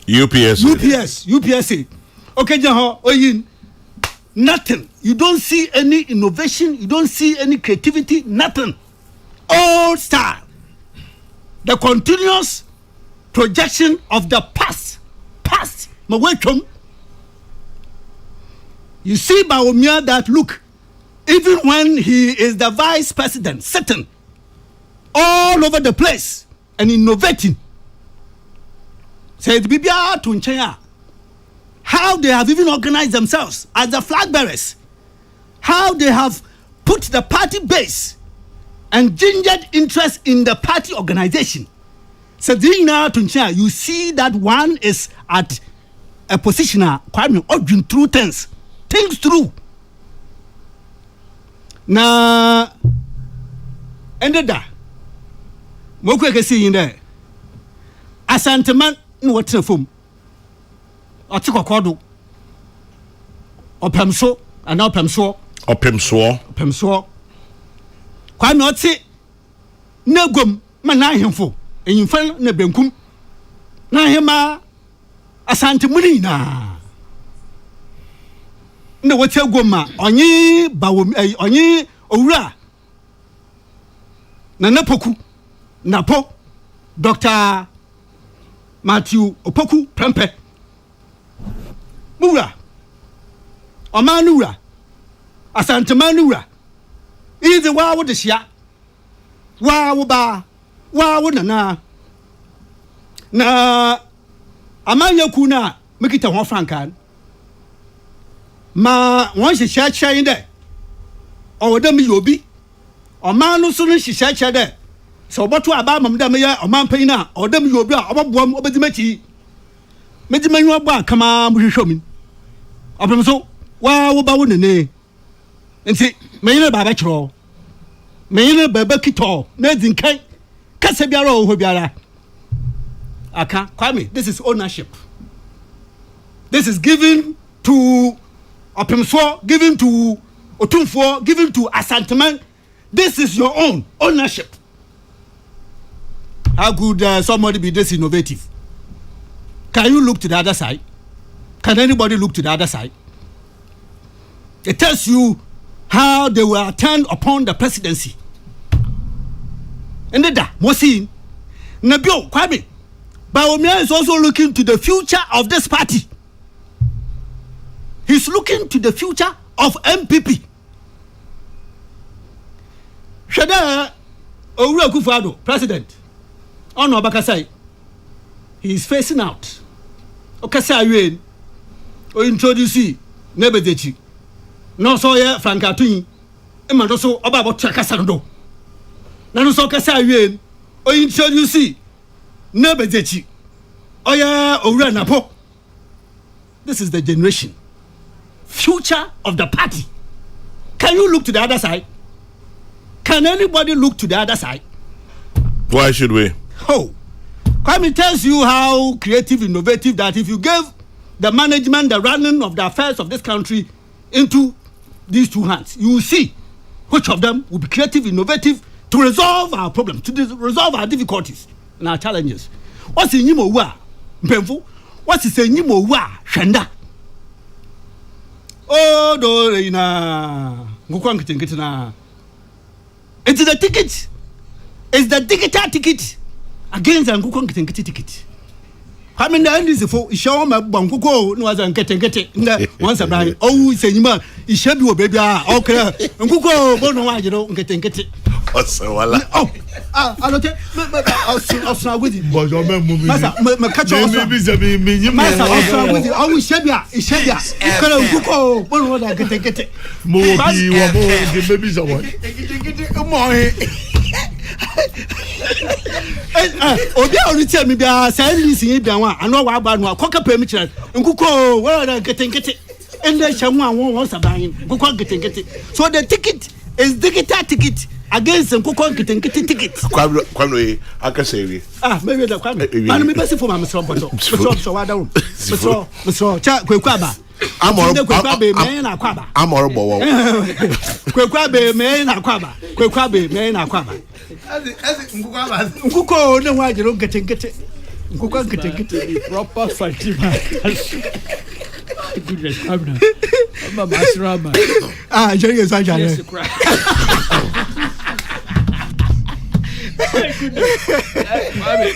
UPS. Okay, Oyin. Nothing. You don't see any innovation. You don't see any creativity. Nothing. Old style. The continuous projection of the past. You see Bawumia that look, even when he is the vice president sitting all over the place and innovating. Said Bibia to Nchaya. How they have even organized themselves as the flag bearers. How they have put the party base and gingered interest in the party organization. So now to Nchaya, you see that one is at a position Kwame ordering through things through. Now ended that. Mokwe kesi in there. Asanteman no what phone. Otikokodo. Opemso and now Pemso. Pemso. Kwame oti negom mana hemfo. Enyimfa na benkum. Na hema asantemuni na. na wote goma onye bawo onye owura na napoku napo Dr. Matthew Opoku Prempe mura omanura asantemanura ize wa wo de hia wa wo ba wa wo na amanya ku na mekita ho frankan ma won hihia kyen de owodam yobi omanu so no hihia kyen de so oboto aba mam da me ya omanpan na owodam yobi a oboboam obedimachi medimanyu aba kama muhwehwomi abem so wa wo ba wo nene nti meyine baba kiro meyine baba kito na dinkan kasa biara o ho biara aka Kwame, this is ownership. This is given to Opemso, given to Otumfo, given to Asanteman. This is your own ownership. How could somebody be this innovative? Can you look to the other side? Can anybody look to the other side? It tells you how they were turned upon the presidency. And that Mosin Nabio Kwame. Baumia is also looking to the future of this party. He's looking to the future of MPP. Shada Owura Akufo-Addo, president. Ono Bakasai. He is facing out. Okasa Awen. O introduce Nebedechi. No so ye Franka Twin. Ema do so oba bo kasa ndo. Na no so Okasa Awen. O introduce Nebedechi. Oya Owura Napo. This is the generation. Future of the party. Can you look to the other side? Can anybody look to the other side? Why should we? Oh, Kwame tells you how creative, innovative that if you gave the management, the running of the affairs of this country into these two hands, you will see which of them will be creative, innovative to resolve our problems, to resolve our difficulties and our challenges. What's in Nimo Wa? Mpemfu? What's in Nimo Wa? Shenda? Oh, do ina ngukwankitinkitina. It's the ticket. It's the digital ticket against the ngukwankitinkitina ticket. I mean, the end is for show my bankuko no as an getting once a brand. Oh, say you man, it should be a baby. Okay, Nkuko, bono, you know, getting it. Oh, I don't take. I'll with you. But your man, my catch on me. Master, I'll with you. I will share ya. It's share ya. Nkuko, bono, get it. More, the babies are what? Obi a ori tell me bia say listen bia wa ano wa ba no akoka pay me kire nkuko where are getting and the shamu an won saban nkuko getting so the ticket is digital ticket against nkuko getting ticket kwano akaseri maybe the kwano man me best for my so wa da so cha kwekwa ba kwekwa be me na kwaba amoro bowo kwekwa be me na kwaba kwekwa be me na kwaba nkuko ne wa jiro getting nkuko getting proper fighting goodness I'm Masrama jerry is ajare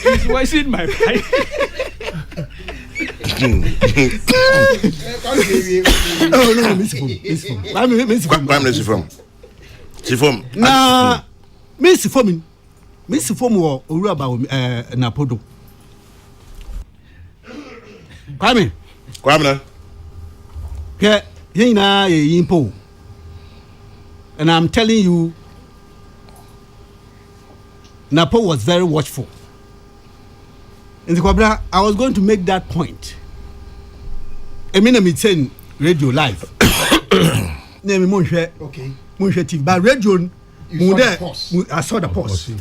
he's wasting my fight. Oh no, Miss Fom. Na Miss Fom wo owura ba na podo. Kwame na. Ke na yimpo. And I'm telling you, Napo was very watchful. In the Kwabra, I was going to make that point. Emina Mitsen radio live. Name Monshwe. Okay. Monshwe TV. But radio, I saw the post.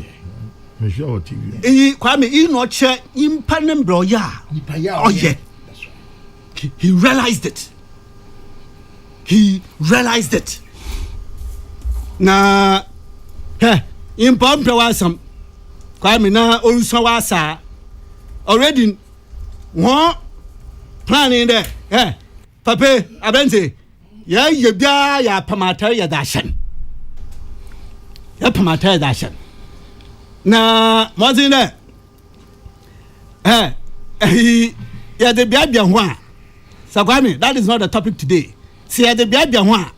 Kwame, he not share in Panem Broya. Oh, yeah. He realized it. Na, in Pompe was some. Kwame na Oluso wasa. Already, one planning there. Papa, Abense, ya bia ya pamata ya dashan ya pamata ya dashan na modin ya de bia ho a Sakwami, that is not the topic today. See ya de bia ho a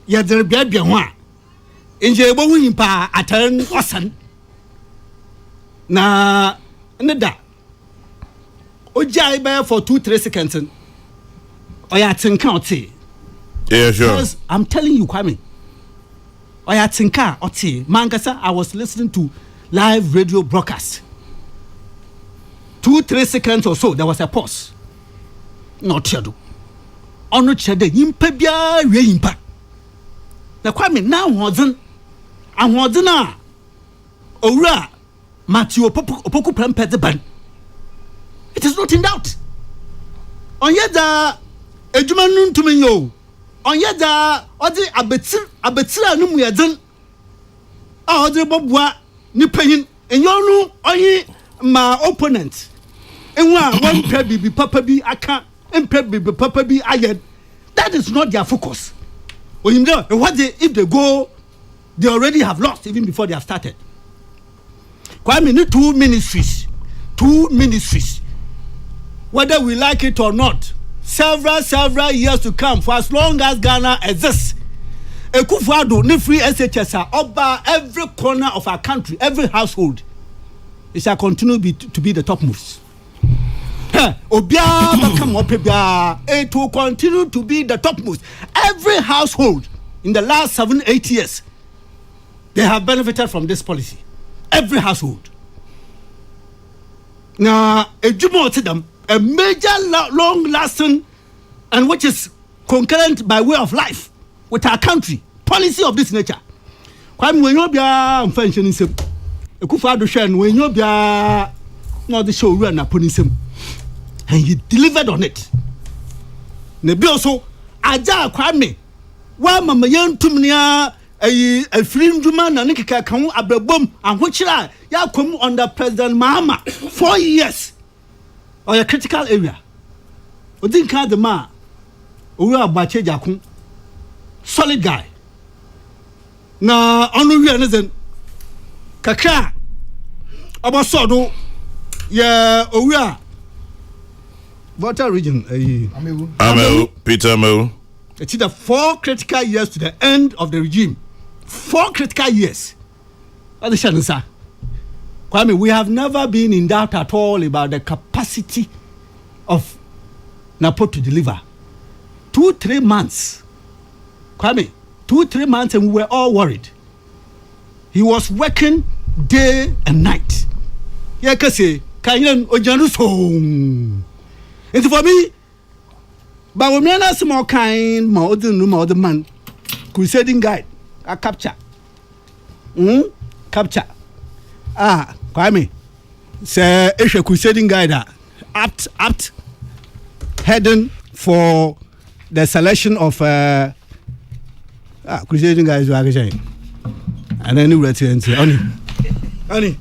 ya de bia ho a nje ebo hu impa atan osan na nda ojai be for 2-3 seconds oya tinka oti. Yeah, sure. Because I'm telling you, Kwame, oya tinka oti. Mangasa, I was listening to live radio broadcast. 2-3 seconds or so, there was a pause. Not chado. Ono chade impa bia we impa. Na Kwame na hodzen. Ahodzen a owura Matthew opoku prempede ban. It is not in doubt. Onye da ejuma nu ntumi yo. Onye da odi abetir anu mu yedzen. A odi bobua ni panyin enyonu onye ma opponent. Enwa one bibi papa bi aka bibi papa bi ayed. That is not their focus. When you know what if they go, they already have lost even before they have started. Kwame need two ministries. Whether we like it or not, several years to come, for as long as Ghana exists, Ekufuado ni free SHS over every corner of our country, every household, it shall continue to be the topmost. It will continue to be the topmost. Every household in the last 7-8 years, they have benefited from this policy. Every household. Now, a major, long-lasting, and which is concurrent by way of life with our country, policy of this nature. Kwame when you be function in some, Ekufuado shen when you be not the show run upon him, and he delivered on it. Nebi also aja Kwame wa mama yan tumnia a free woman and Nikka kan abrabom and which ya come under President Mahama 4 years or a critical area. Odinka the ma Owura Abache Jakun solid guy. Na onu wi anazen kakra obosodo ya Owura Water region Amel Peter Amel. It's the 4 critical years to the end of the regime. 4 critical years. Kwame, we have never been in doubt at all about the capacity of Napo to deliver. 2-3 months. Kwame, 2-3 months and we were all worried. He was working day and night. Yakase, Kayan Ojanus. It's for me. But when we are small kind, more than man, crusading guide, a capture. Capture. Kwame, say, if a crusading guide, apt, heading for the selection of crusading guys, and then you read and say, Oni,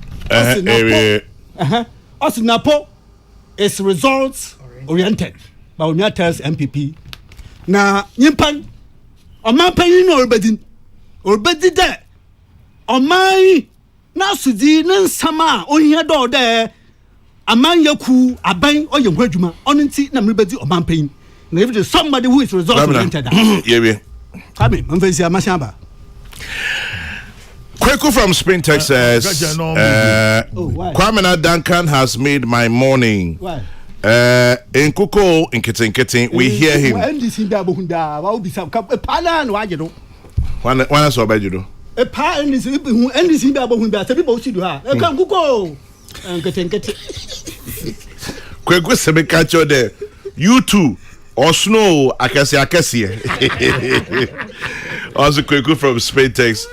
Napo is results oriented. But we tells MPP. Now, Yimpan, on my pain or bedin there. On my now Sudin Sama, on your door there. A man yaku, a bang or your graduate, on in seat, Namibadi or man pain. And if there's somebody who is result oriented, yeah, come in, Mfesia Mashamba. Kokrokoo from Spring, Texas. Kwame Duncan has made my morning. Why? In Kuko, in Kitten, we hear him. When I saw by you. A pa and this in Babahunda, people should have. Come Kuko and Kitten. Kokrokoo Sebe catch you there. You too. Or snow, I can see. Also, Kokrokoo from Spain, Texas.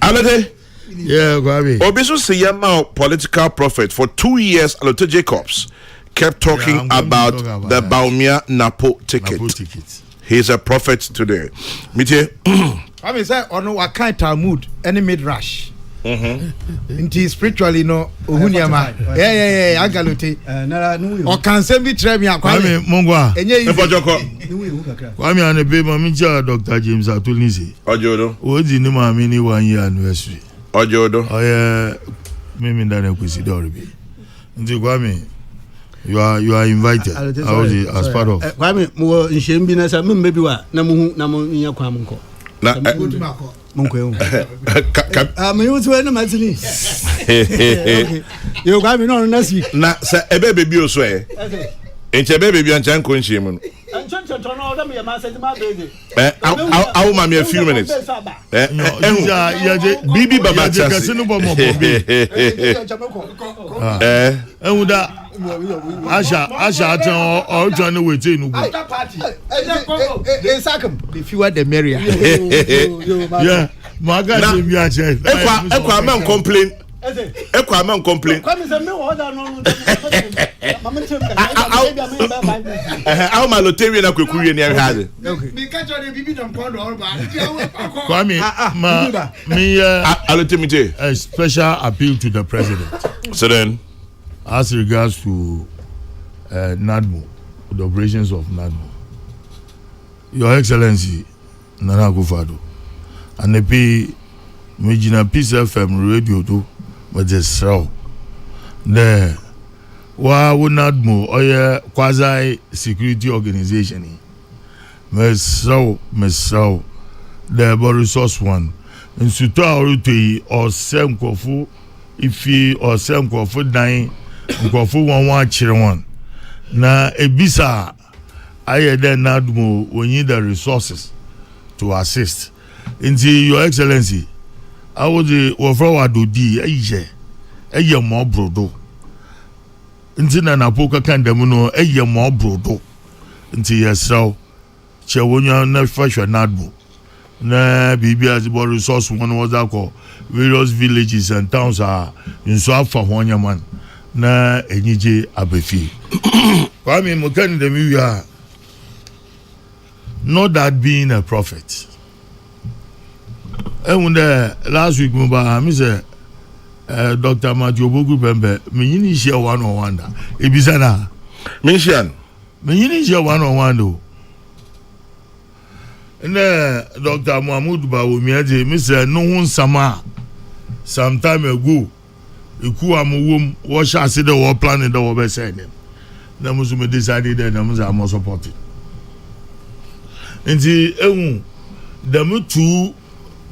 Alade. Yeah, Gabi. Obisu Siyama, political prophet for 2 years, Alote Jacobs kept talking about the Baumia Napo ticket. He's a prophet today. Mite. I mean, say, on what kind of mood, any mid rush. Nti spiritually no ohuniama. Yeah, agalote. Nara nu O kan se bi try me akwa. Kwame Mongwa. Enye yi. Kwame Anebe mami cha Dr. James Atulisi. Ojodo. Odi ni mami ni 1 year anniversary. Ojodo. Oye mimi ndane kusidori bi. Nti Kwame you are invited. I was as part of. Kwame mo nhiem bi na sa me mbebi wa na mo nya kwa mo nko. Na Monko yo. Me you to na matini. Yo Kwame no na si. Na sa ebe bebi o so e. Enche ebe bebi ancha nko nhiem no. I'll mommy a few minutes. Bibi Baba Kasinu bomo bombe. Asha atan o join wait inu. The fewer the merrier. Yeah, maga se bi a che. Ekwa man complain. Ekwa man complain. How my lottery na kwekuye ni ahade. Me catch on the bibi na mpondo orba. Kwame me allotemite a special appeal to the president. So then as regards to NADMO, the operations of NADMO. Your Excellency Nana Akufo-Addo and the Majina Peace FM radio too with the show. The NADMO or quasi security organization. Mesau the resource one. In Suta or Sam Kofu ifi or Sam Kofu dying Kofu 1 children. Na ebisa aye then NADMO we need the resources to assist. Inti Your Excellency, I would forward to di eye mo brodo. Inti na poka kan dem no eye mo brodo. Inti yesraw che wonya na fashion NADMO. Na bibia as resource one was called various villages and towns are in so for one man. Na enyije abefi. Kwame Mokani dem you are not that being a prophet. And last week me say Dr. Matthew Bogu Pembe me yini share 101 da. Ebisana. Mention. Me yini share 101 do. And Dr. Mahmoud Bawumia me say no one some time ago. Iku amwom wo sha se the war planning the war be say them. Na musume decided that na musa support it. Nti them two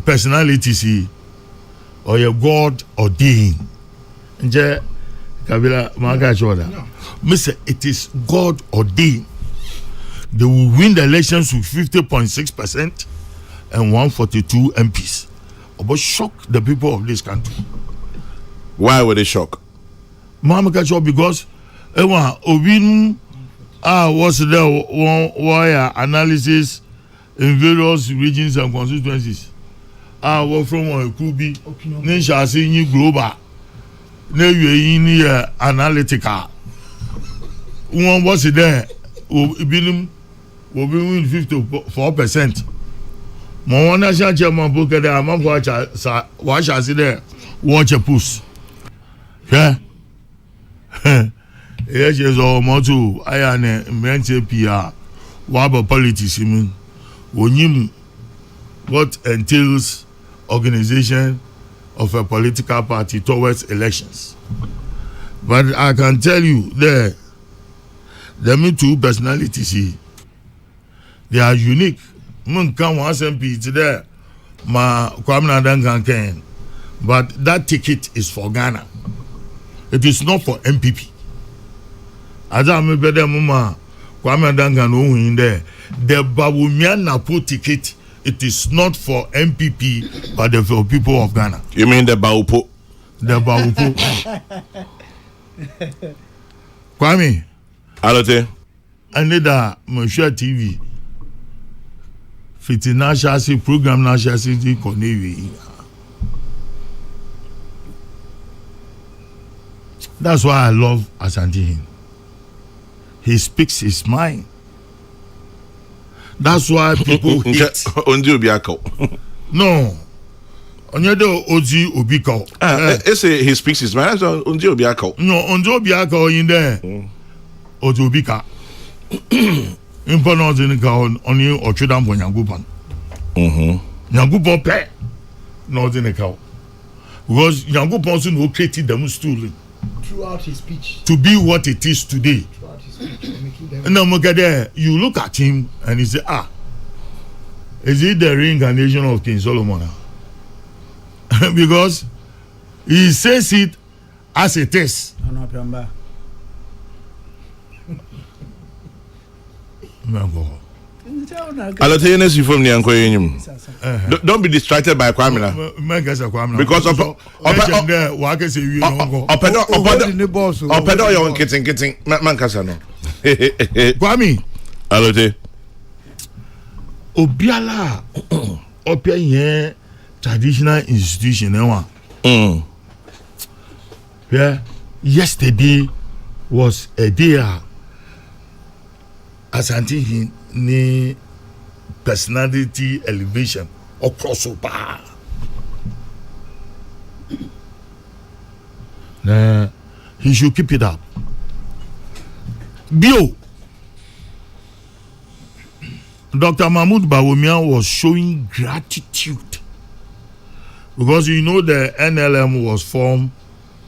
personalities or your God ordained. Nje Kabila Maga Choda. Mr. It is God ordained. They will win the elections with 50.6% and 142 MPs. About shock the people of this country. Why were they shocked? Because Obin was there wire analysis in various regions and constituencies. Were from Kubi, Nisha see global, Nevi analytical. One was there, Obin will be win 54%. Mwana Chairman book at the amount watch I see there, watch a push. Yeah. Yes, or motto, I am a mental PR, Waba politics, what entails organization of a political party towards elections. But I can tell you there are two personalities. They are unique. Mun kan one SMP today, ma Kwame Nkrumah, but that ticket is for Ghana. It is not for MPP. As I am better mama, Kwame Nkrumah in there. The Bawumia Napo ticket, it is not for MPP, but for people of Ghana. You mean the Baupo? The Baupo. Kwame. Alote. I need a Monsieur TV. Fiti National program National City Konewi. That's why I love Asante. He speaks his mind. That's why people hate. No. Onyedo Oji Obiko. He speaks his mind. Onji Obiako. No, Onjo Obiako in there. Oji Obika. Impono Zinika only Ochudam for Yangupan. Yangupan pe. No Zinika. Because Yangupan soon who created them stooling. Throughout his speech. To be what it is today. Throughout his speech. And now you look at him and you say, is it the reincarnation of King Solomon? Because he says it as it is. Don't be distracted by Kwamina. Because Kwame Alote Obiala Opia traditional institution yeah, yesterday was a day Asante ni personality elevation across over. He should keep it up. Bio Dr. Mahmoud Bawumia was showing gratitude because you know the NLM was formed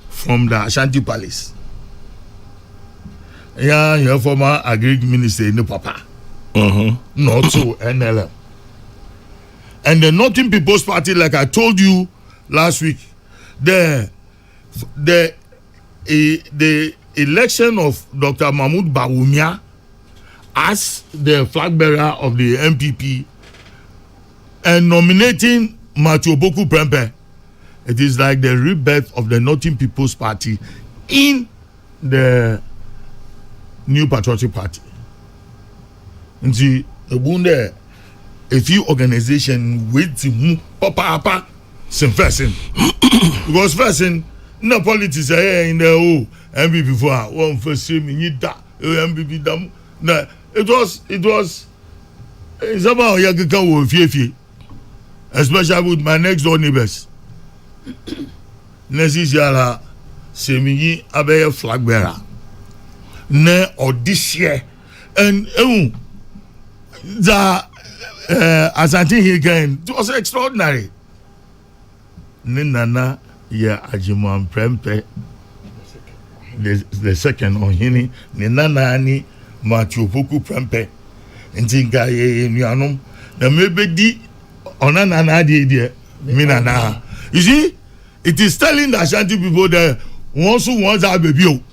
from the Ashanti Palace. Yeah, your former agri minister in the Papa. Not so NLM. And the Northern People's Party, like I told you last week, the election of Dr. Mahmoud Bawumia as the flag bearer of the MPP and nominating Matthew Boku Prempe, it is like the rebirth of the Northern People's Party in the New Patriotic Party. And see, a few organization with papa first because first no politics in the MPP before one first stream that MPP dam. No, it was somehow especially with my next door neighbors. Next year, Semigi Abe flag bearer. Ne or this year, and the Asante again, it was extraordinary. Nana, yeah, Ajiman Prempe, the second on Hini, Nana ni Matthew Poku Prempe, and Tinka Yanum, the maybe di Onana di Minana. You see, it is telling the Ashanti people that once who wants our baby.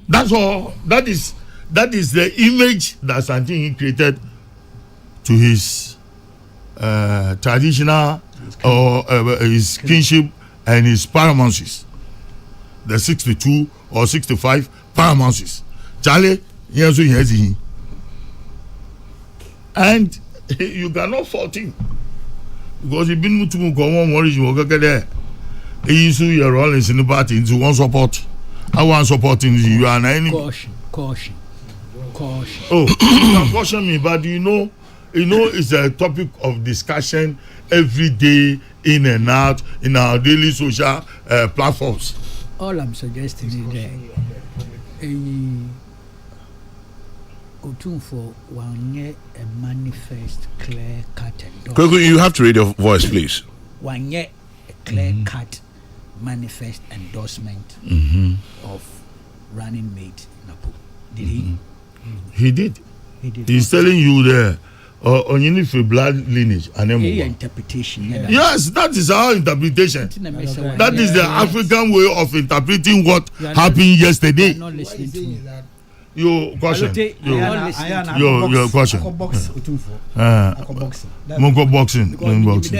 That's all. That is the image that Asante created to his traditional or his kinship and his paramountcies. The 62 or 65 paramountcies. Charlie, here's he. And you cannot fault him. Because he been to go on what is you get there. He is your role in the party into one support. I want supporting you are an enemy. Caution. Oh, you can caution me, but you know, it's a topic of discussion every day in and out in our daily social platforms. All I'm suggesting is that for one year a manifest clear cut endorsement. You have to read your voice, please. 1 year a clear cut manifest endorsement of running mate Napo. Did he? He did. He did. He's telling you there on your blood lineage and interpretation. Yes, that is our interpretation. That is the African way of interpreting what happened yesterday. You're not listening to me. Your question. Your question. Monko boxing. Because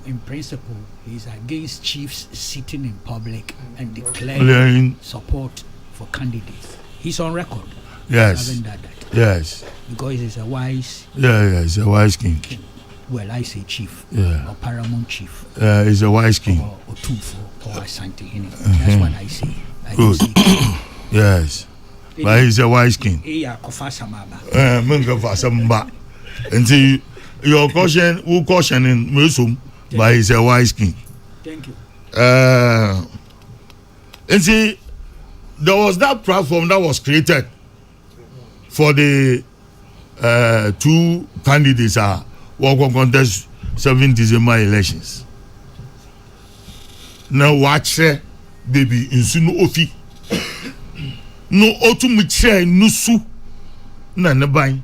in principle, he's against chiefs sitting in public and declaring support for candidates. He's on record. Yes. Having done that. Yes. Because he's a wise. Yeah, he's a wise king. Well, I say chief. Yeah. Or paramount chief. He's a wise king. Or Tufo or Asante. That's what I say. Good. Yes. But he's a wise king. Kofa Samaba. Munga Samaba. And see, your caution, who cautioning Musum by his wise king. Thank you. And see, there was that platform that was created for the 2 candidates walk on contest 7 December elections. Now watch baby in Sunu Ofi. No otumiche nusu na ne ban.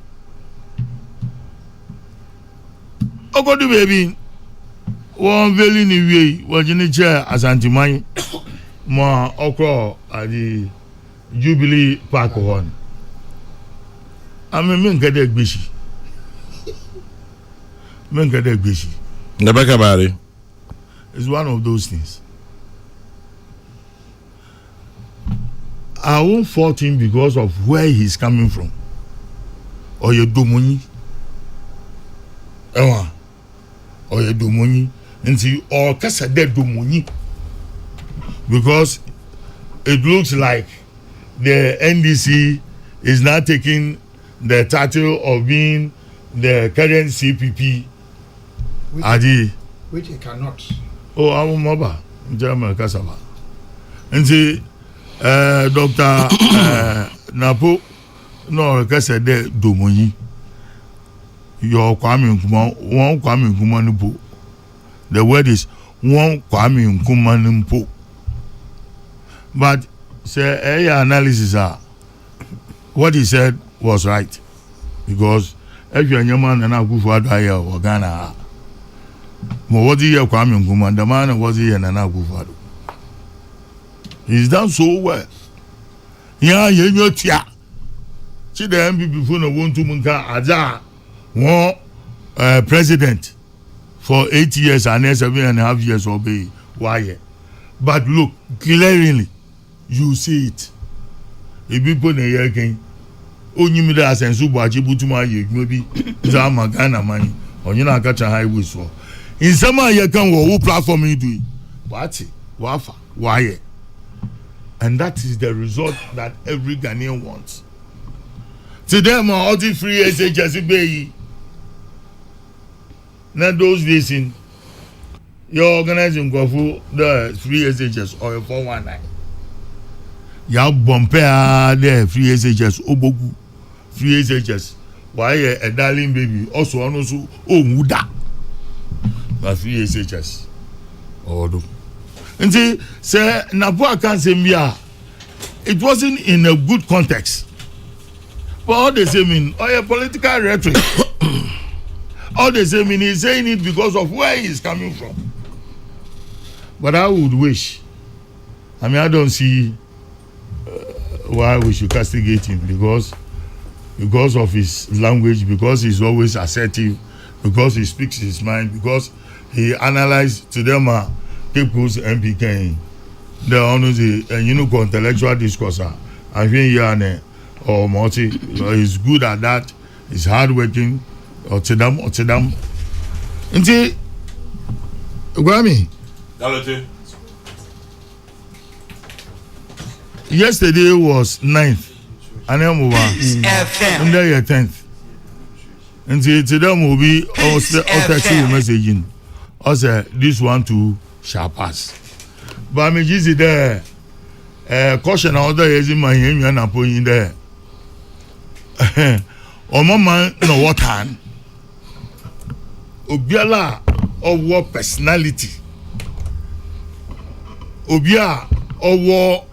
Ogodi baby one veli ni wi wajini chair asantiman ma okro at the Jubilee Park one. I mean menkade gbeshi. Menkade gbeshi. Nebeka Bari. It's one of those things. I won't fault him because of where he's coming from. Or your domoni. Or your domoni. And see, or kasa de domoni. Because it looks like the NDC is now taking the title of being the current CPP. Which he cannot. Oh, I'm mobile. German Kasaba. And see, Dr. Napo, no, Kasa de Domoni. Your Kwame Nkrumah, one Kwame Nkrumah Nimpo. The word is one Kwame Nkrumah Nimpo. But, say, analysis what he said was right. Because if you're a man and I go for a or Ghana, what is your Kwame Nkrumah? The man was here and I go for. He's done so well. Yeah, you tia. See the MPP for no want to munka aja one president for 8 years and 7.5 years obey. Why? But look, clearly, you see it. If you put a year again, only me that sense of what you put to my maybe Zama Ghana money or you know catch a highway so. In some year can who platform you do what? Wafa? Why? And that is the result that every Ghanaian wants. Today, my all the free SHS bay. Now those days in you're organizing go for the free SHS or 419. Ya bomper there free SHS obogu free SHS. Why a darling baby also muda. But free SHS. Oh, and see, say Nabua can't say it wasn't in a good context. But all the same in or a political rhetoric. All the same in he's saying it because of where he's coming from. But I would wish. I mean, I don't see why we should castigate him because of his language, because he's always assertive, because he speaks his mind, because he analyzed to them people's MPK. The honors the intellectual discourse. I think or multi is good at that. He's hardworking. Or to them. Inti Gwami. Yesterday was 9th. And then we were under your 10th. Inti to them will be also messaging. Also, this one too shall pass. But I'm just there. Caution other is in my hand and I'm putting there. Or mama no what hand. Obiala of war personality. Obia of war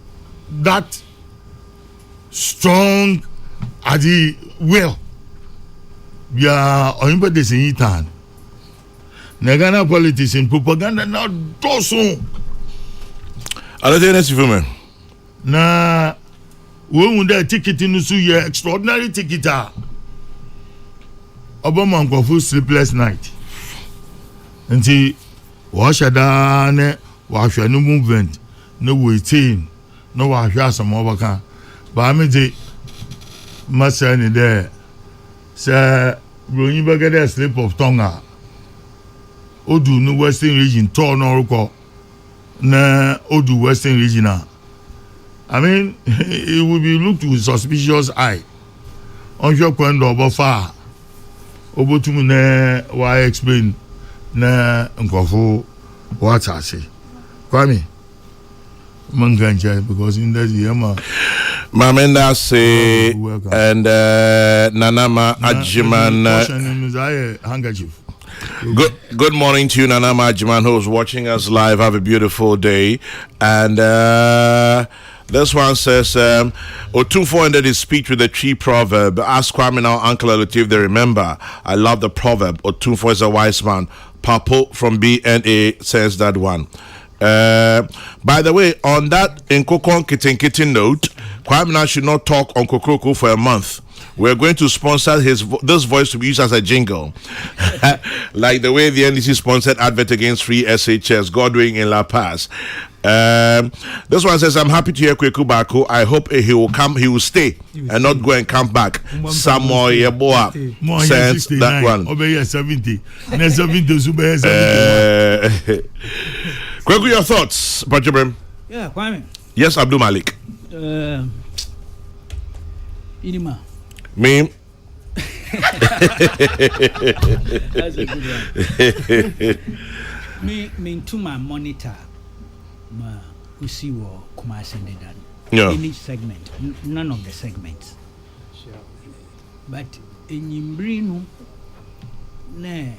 that strong at the will. We are on the same time. Nagana politics in propaganda now do so. I don't think that's women. Na when that ticket in the extraordinary ticket. Obama go for sleepless night. Nti washada ne wahwe no movement no waiting no wahwe asam obaka ba me de masa ni there say broni bagada slip of tongue odu no western region to no roko na odu western region I mean it will be looked with suspicious eye on your kwendo obofa obotum na why explain na nkofo what I say. Kwame Mangancha, because in the Yama Mamenda say and Nanama Ajiman handkerchief. Good morning to you, Nanama Ajiman, who's watching us live. Have a beautiful day. And this one says, Otunfo ended his speech with a tree proverb. Ask Kwame now, Uncle Eluti, if they remember. I love the proverb. Otunfo is a wise man. Papo from BNA says that one. By the way, on that Nkokon Kitten note, Kwame now should not talk on Kokrokoo for a month. We're going to sponsor this voice to be used as a jingle, like the way the NDC sponsored advert against free SHS Godwin in La Paz. This one says, I'm happy to hear Kweku Bako. I hope he will come, he will stay and not go and come back. Samoy Yeboa says that one. Obey 70. 70. Kweku, your thoughts, Bajabrim? Yeah, Kwame. Yes, Abdul Malik. Inima. Me. That's a good one. Me to my monitor. We see what Kumasi did that. In each segment, none of the segments. Sure. But in Yimbrino, ne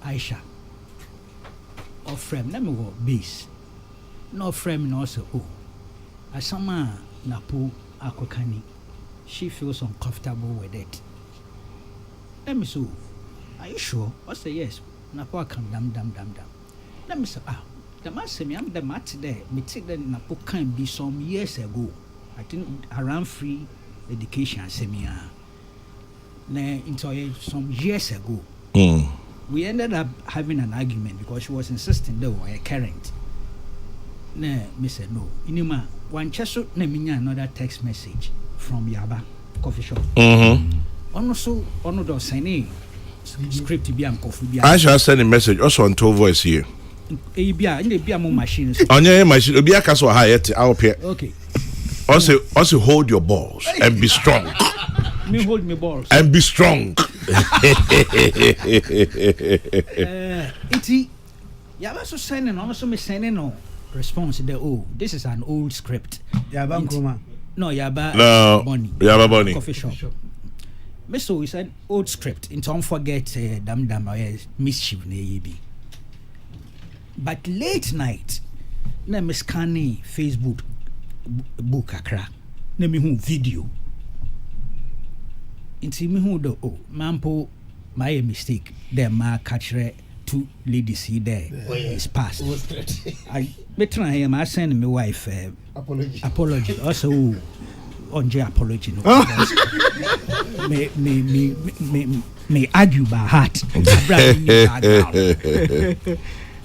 Aisha or frame, let me go base. No frame, no also. Oh, Asama Napu Akokani. She feels uncomfortable with it. Let me say, are you sure? I say yes. Napu come dam. Let me say, the man say me, I'm the mat there. Me take the Napu can be some years ago. I think around free education seminar. Into some years ago. We ended up having an argument because she was insisting they were a current. Me said no. Inima, one cheso ne minya another text message from Yaba coffee shop. Also, one of those signing script be am coffee be. I shall send a message also on tone voice here. E be a more machine. On your machine, be a castle high at our pair. Okay. Also hold your balls and be strong. Me hold my balls and be strong. Iti Yaba so sending also me sending no response there. Oh, this is an old script. Yaba Nkuma. No, Yaba Bonnie. Yaba Bonnie. Coffee shop. So we said old script. And don't forget dam mischief ne be. But late night, na me scanning Facebook book akra. Na me hu video. Inti me hu do mampo my mistake. There ma catch two ladies here there. It's past. I better him. I send my wife apology. Also, on J apology. No, may argue by heart.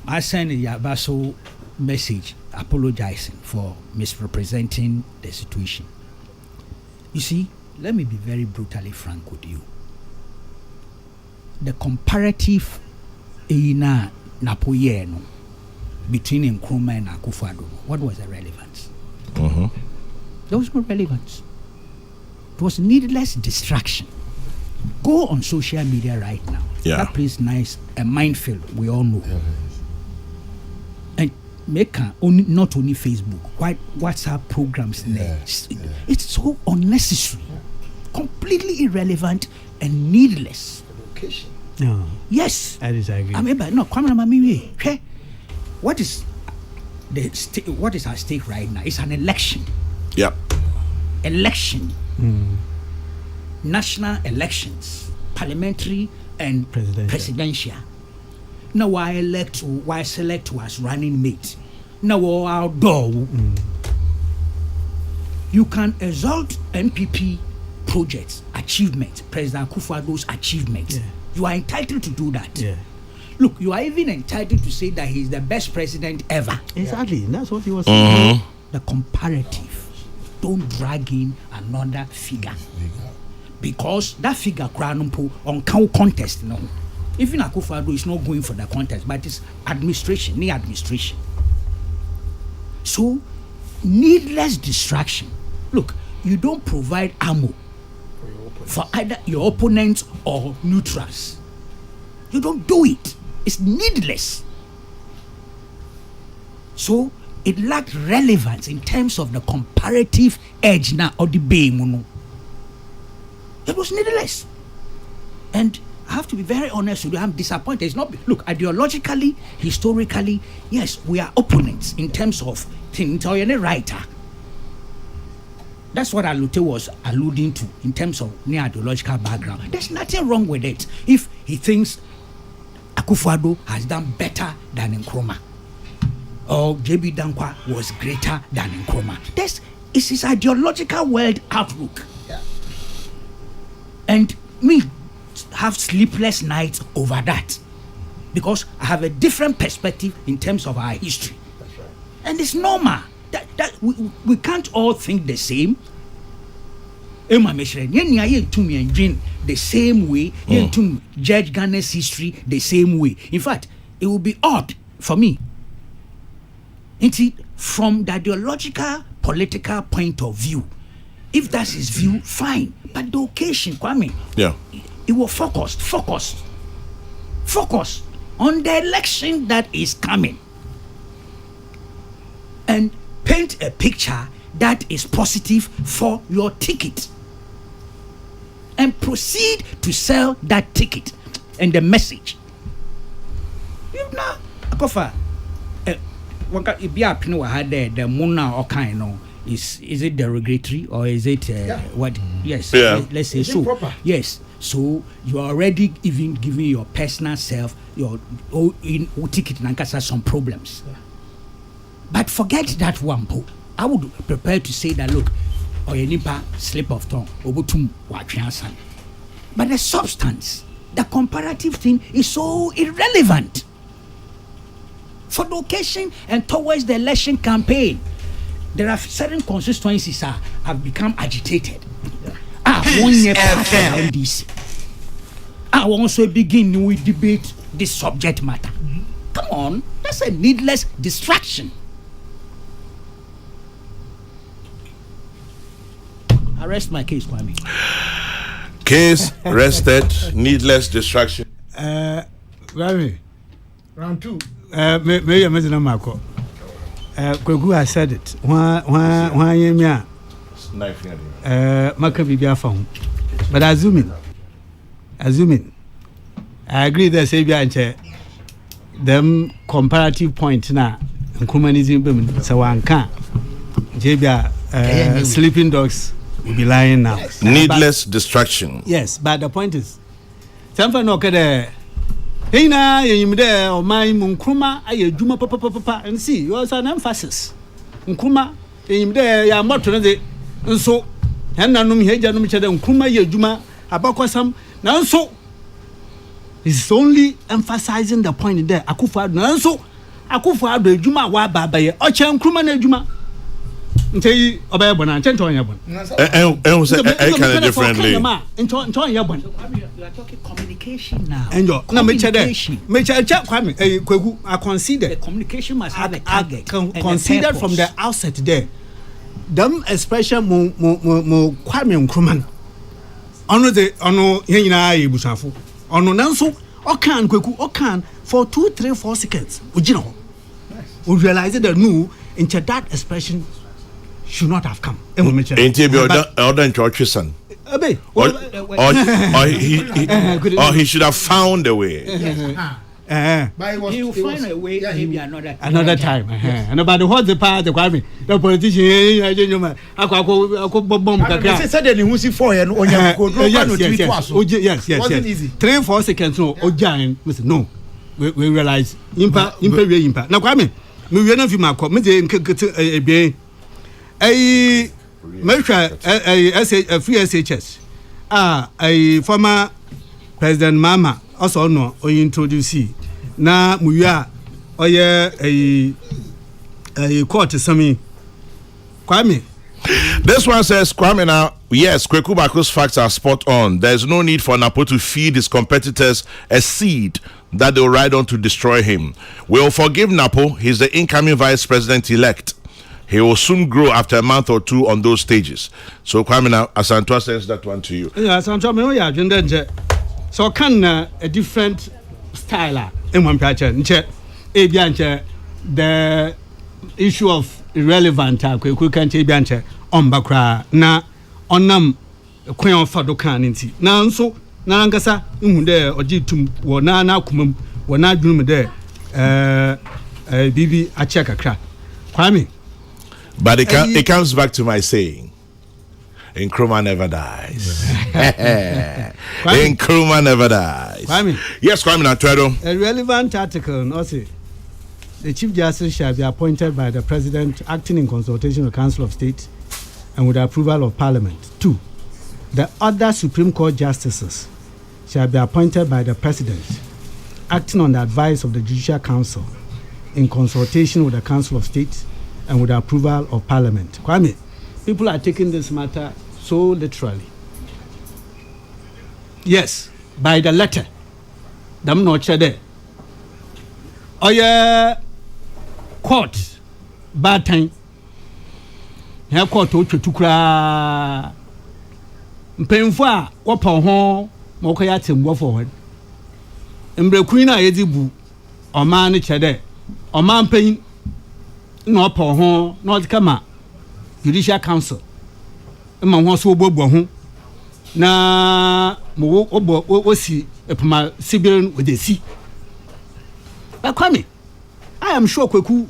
I send Yabaso message apologizing for misrepresenting the situation. You see, let me be very brutally frank with you. The comparative Napoyeno between Nkrumah and Akufo-Addo, what was the relevance? There was no relevance. It was needless distraction. Go on social media right now. Yeah. That place nice, a minefield, we all know. And make only not only Facebook, WhatsApp programs. It's so unnecessary, completely irrelevant and needless. No. Yes. I disagree. I mean, but no, okay. What is what is at stake right now? It's an election. Yep. Election. National elections, parliamentary and presidential. Now why select was running mate. Now outdoor. You can exalt MPP projects, achievements, President Akufo-Addo's achievements. Yeah. You are entitled to do that. Yeah. Look, you are even entitled to say that he's the best president ever. Exactly. That's what he was saying. The comparative. Don't drag in another figure. Because that figure on contest, no. Even Akufo-Addo is not going for the contest, but it's administration, near administration. So, needless distraction. Look, you don't provide ammo for either your opponents or neutrals. You don't do it. It's needless. So it lacked relevance in terms of the comparative edge now or the bay. It was needless. And I have to be very honest with you, I'm disappointed. It's not, look, ideologically, historically, yes, we are opponents in terms of writer. That's what Alute was alluding to in terms of ideological background. There's nothing wrong with it if he thinks Akufo-Addo has done better than Nkrumah, or JB Dankwa was greater than Nkrumah. It's his ideological world outlook. Yeah. And me have sleepless nights over that because I have a different perspective in terms of our history. That's right. And it's normal that we can't all think the same. The same way, judge Ghana's history the same way. In fact, it would be odd for me. From the ideological, political point of view, if that's his view, fine. But the occasion, Kwame, it was focused on the election that is coming, and paint a picture that is positive for your ticket, and proceed to sell that ticket and the message. You know, Akofa, the Mona or kind, is it derogatory or is it what? Yes, let's say so. Proper? Yes. So you are already even giving your personal self your ticket and some problems. Yeah. But forget that one. I would prepare to say that look, Oyenipa slip of tongue, obutum wachiansan. But the substance, the comparative thing is so irrelevant for the occasion and towards the election campaign. There are certain constituencies have become agitated. Yeah. 1 year past NDC. I will also begin with debate this subject matter. Mm-hmm. Come on, that's a needless distraction. I rest my case, Kwame. Case rested, needless distraction. Kwame. Round 2. Maybe I'm not Marco. Kokrokoo has said it. Why you me? Maka bibia phone. But assuming, I agree that Sabia and them comparative point now. Nkrumah women so one can. JB sleeping dogs will be lying now. Needless distraction. Yes, but the point is, something no kede. Hey na you there or my Nkrumah aye juma papa and see you also an emphasis. Nkrumah you there ya moto de nso enanum hejanum chede Nkrumah ye juma abakwasam na nso is only emphasizing the point there. Akufo-Addo na nso Akufo-Addo ejuma wa baba ye oche Nkrumah na ejuma ntei obaya bona nchento onya bona I kind of differently. You are talking communication now. Enjo na me che Kwame Kokrokoo I consider the communication must have a target. Consider from the outset there. Them expression mo Kwame Nkrumah ono yenyina ebusafo ono nanso okan Kokrokoo okan for 2 3 4 seconds ojina ho. We realize that no into that expression should not have come. Ain't he be order in church son? Or he should have found a way. He will find a way maybe another time. And about what's the part of Kwame? The politician yes. Wasn't easy. 3-4 seconds no. We realize impact. Now Kwame, me we not my me a free SHS. A former President Mama also no or introduce na muya oye a court sami Kwame. This one says Kwame now, yes, Kokrokoo's facts are spot on. There's no need for Napo to feed his competitors a seed that they'll ride on to destroy him. We'll forgive Napo. He's the incoming vice president elect. he will soon grow after a month or two on those stages. So Kwame, now Asantwa sends that one to you. Yeah, Asantwa, me ya agenda. So can a different style in one picture. The issue of irrelevant we can't be on bakra na onam kwen ofado kan nti na nso na ngasa hu de ojitum wo na kumam wo na dwum de bibi ache kakra Kwame. But it comes back to my saying, Nkrumah never dies. Nkrumah never dies. Kwame. Yes, Kwame Natwedo. A relevant article no say the Chief Justice shall be appointed by the President acting in consultation with the Council of State and with the approval of Parliament. 2. The other Supreme Court justices shall be appointed by the President acting on the advice of the Judicial Council in consultation with the Council of State and with the approval of Parliament. Kwame, people are taking this matter so literally. Yes, by the letter. Them not there. Oh yeah, court bad time. Here court to tukra. Mpemfa wapa ho moko ya tembo forward. Mbreku na yedibu oma ne chede. Oma mpem na opa ho na odikama Judicial Council. Mma ho so obobo ho na mo obo osi epuma civil with the sea. But Kwame, I am sure Kweku,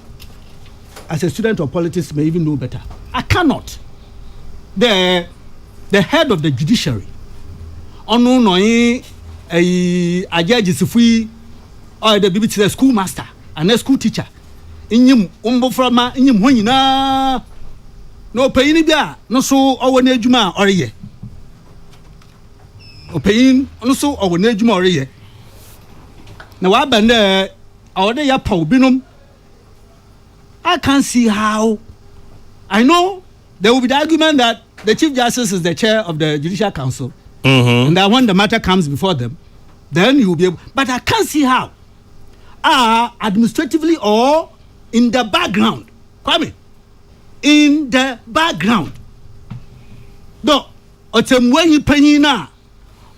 as a student of politics, may even know better. I cannot. The head of the judiciary, ono noi a judge is free, or the BBC schoolmaster and a school teacher. Inyum umboframa inyum honina no payini bia no so owo na adwuma oreye. O payin no so owo na adwuma oreye. Na wa bande I can't see how. I know there will be the argument that the Chief Justice is the chair of the Judicial Council, and that when the matter comes before them, then you will be able. But I can't see how. Administratively or in the background. Kwame, in the background. No, otemwe yipanyi na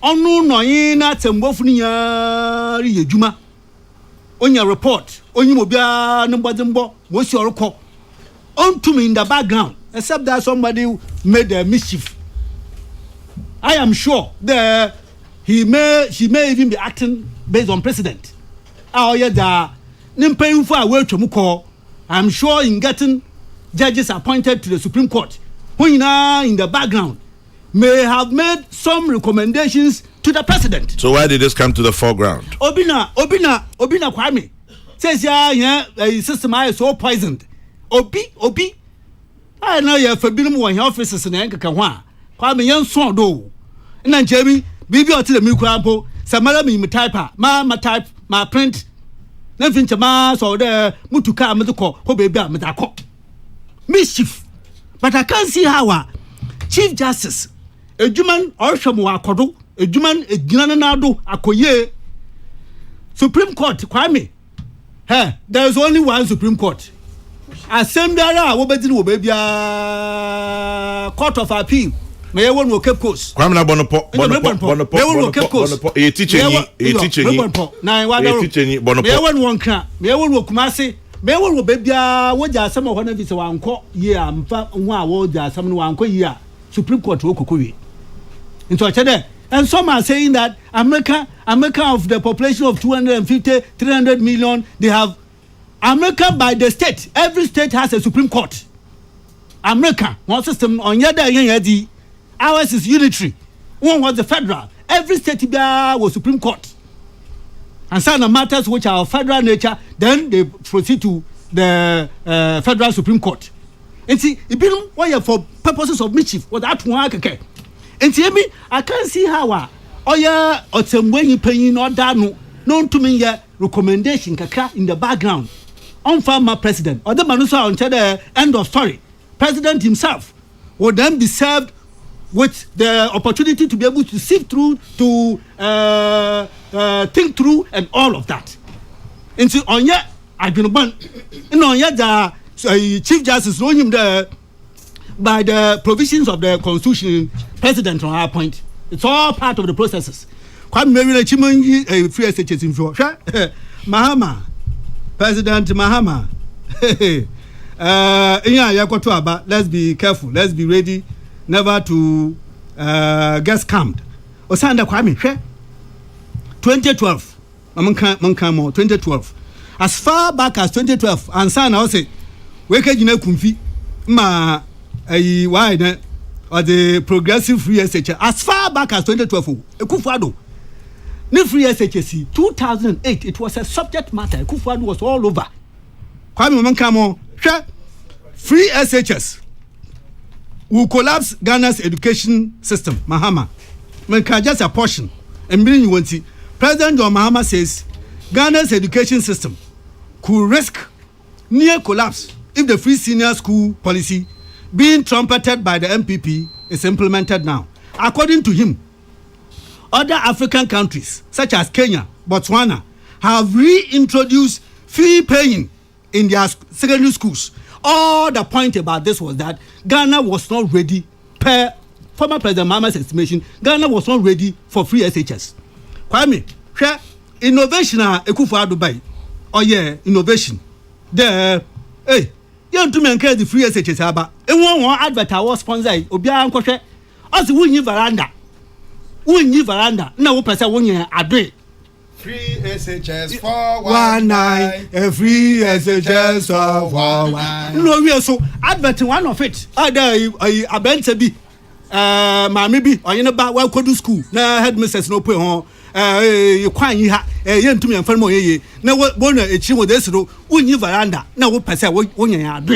onu no yin na tembofu ni ya yejuma. On your report, on you mobile number what's your call? On to me in the background, except that somebody made a mischief. I am sure that she may even be acting based on precedent. Oh yeah, paying for a word to Muko. I'm sure in getting judges appointed to the Supreme Court, who in the background may have made some recommendations to the president. So why did this come to the foreground? Obina Kwame says system is so poisoned. Obi. I know you for being one officers in Anka Kwame young son do. And Jamie, baby or to the Mukwampo, Samara me type, ma type, ma print. Nothing to mass or the Mutuka Matuko, ho baby Matako. Mischief. But I can't see how Chief Justice, a German or Shamu Akodo. A German a Ginanado Akoye Supreme Court Kwame. Hey, there is only one Supreme Court. Assembly wo baby Court of Appeal. May one will keep course. Kwame na bonopo. May one will keep course. E teaching. Na bonopo. May one kra. May one will Kumasi. May one will baby wo ja some of one of his wanko year mfa ho a wo ja some no wanko year Supreme Court wo kokowe. Into a and some are saying that America of the population of 250, 300 million, they have America by the state. Every state has a Supreme Court. America, one system on yadi. Ours is unitary. One was the federal. Every state was Supreme Court. And some matters which are of federal nature, then they proceed to the federal Supreme Court. And see, it been for purposes of mischief. What that one okay. And see me, I can't see how or some way you paying or down known to me recommendation kaka in the background. On former president or the manusa until the end of story. President himself would then be served with the opportunity to be able to sift through, to think through, and all of that. And so on yet, I've been born. On yet, Chief Justice know him there by the provisions of the Constitution. President on our point. It's all part of the processes. Kwame Mewere Chimanyi free SHS in for Mahama President Mahama. Let's be careful. Let's be ready never to get scammed. Osanda Kwame 2012. 2012. As far back as 2012, and son I say, wake jina kumfi ma why or the progressive free SHS as far back as 2012. Ekufuado. Ni free SHS 2008. It was a subject matter. Ekufuado was all over. Kwame Mankamo, free SHS will collapse Ghana's education system. Mahama, just a portion. And bring you want to. President John Mahama says Ghana's education system could risk near collapse if the free senior school policy being trumpeted by the MPP is implemented now. According to him, other African countries such as Kenya, Botswana have reintroduced fee paying in their secondary schools. All the point about this was that Ghana was not ready, per former President Mahama's estimation, Ghana was not ready for free SHS. Kwame, innovation Ekufuado Dubai. Oh yeah, innovation. Hey, you to encourage the free SHS aba. And one advert was sponsored. Obia Nkoshe. As we veranda. We veranda. Now we person one year a day. Free SHS 419. Free SHS 419. No, we are so advert one of it. Other a bench be maybe or you know about well could do school. Na headmistress no pay on you kwan yi ha ye ntumi amfa mo ye na wona echi wo desiro unyi veranda na wo pese wo nya ya do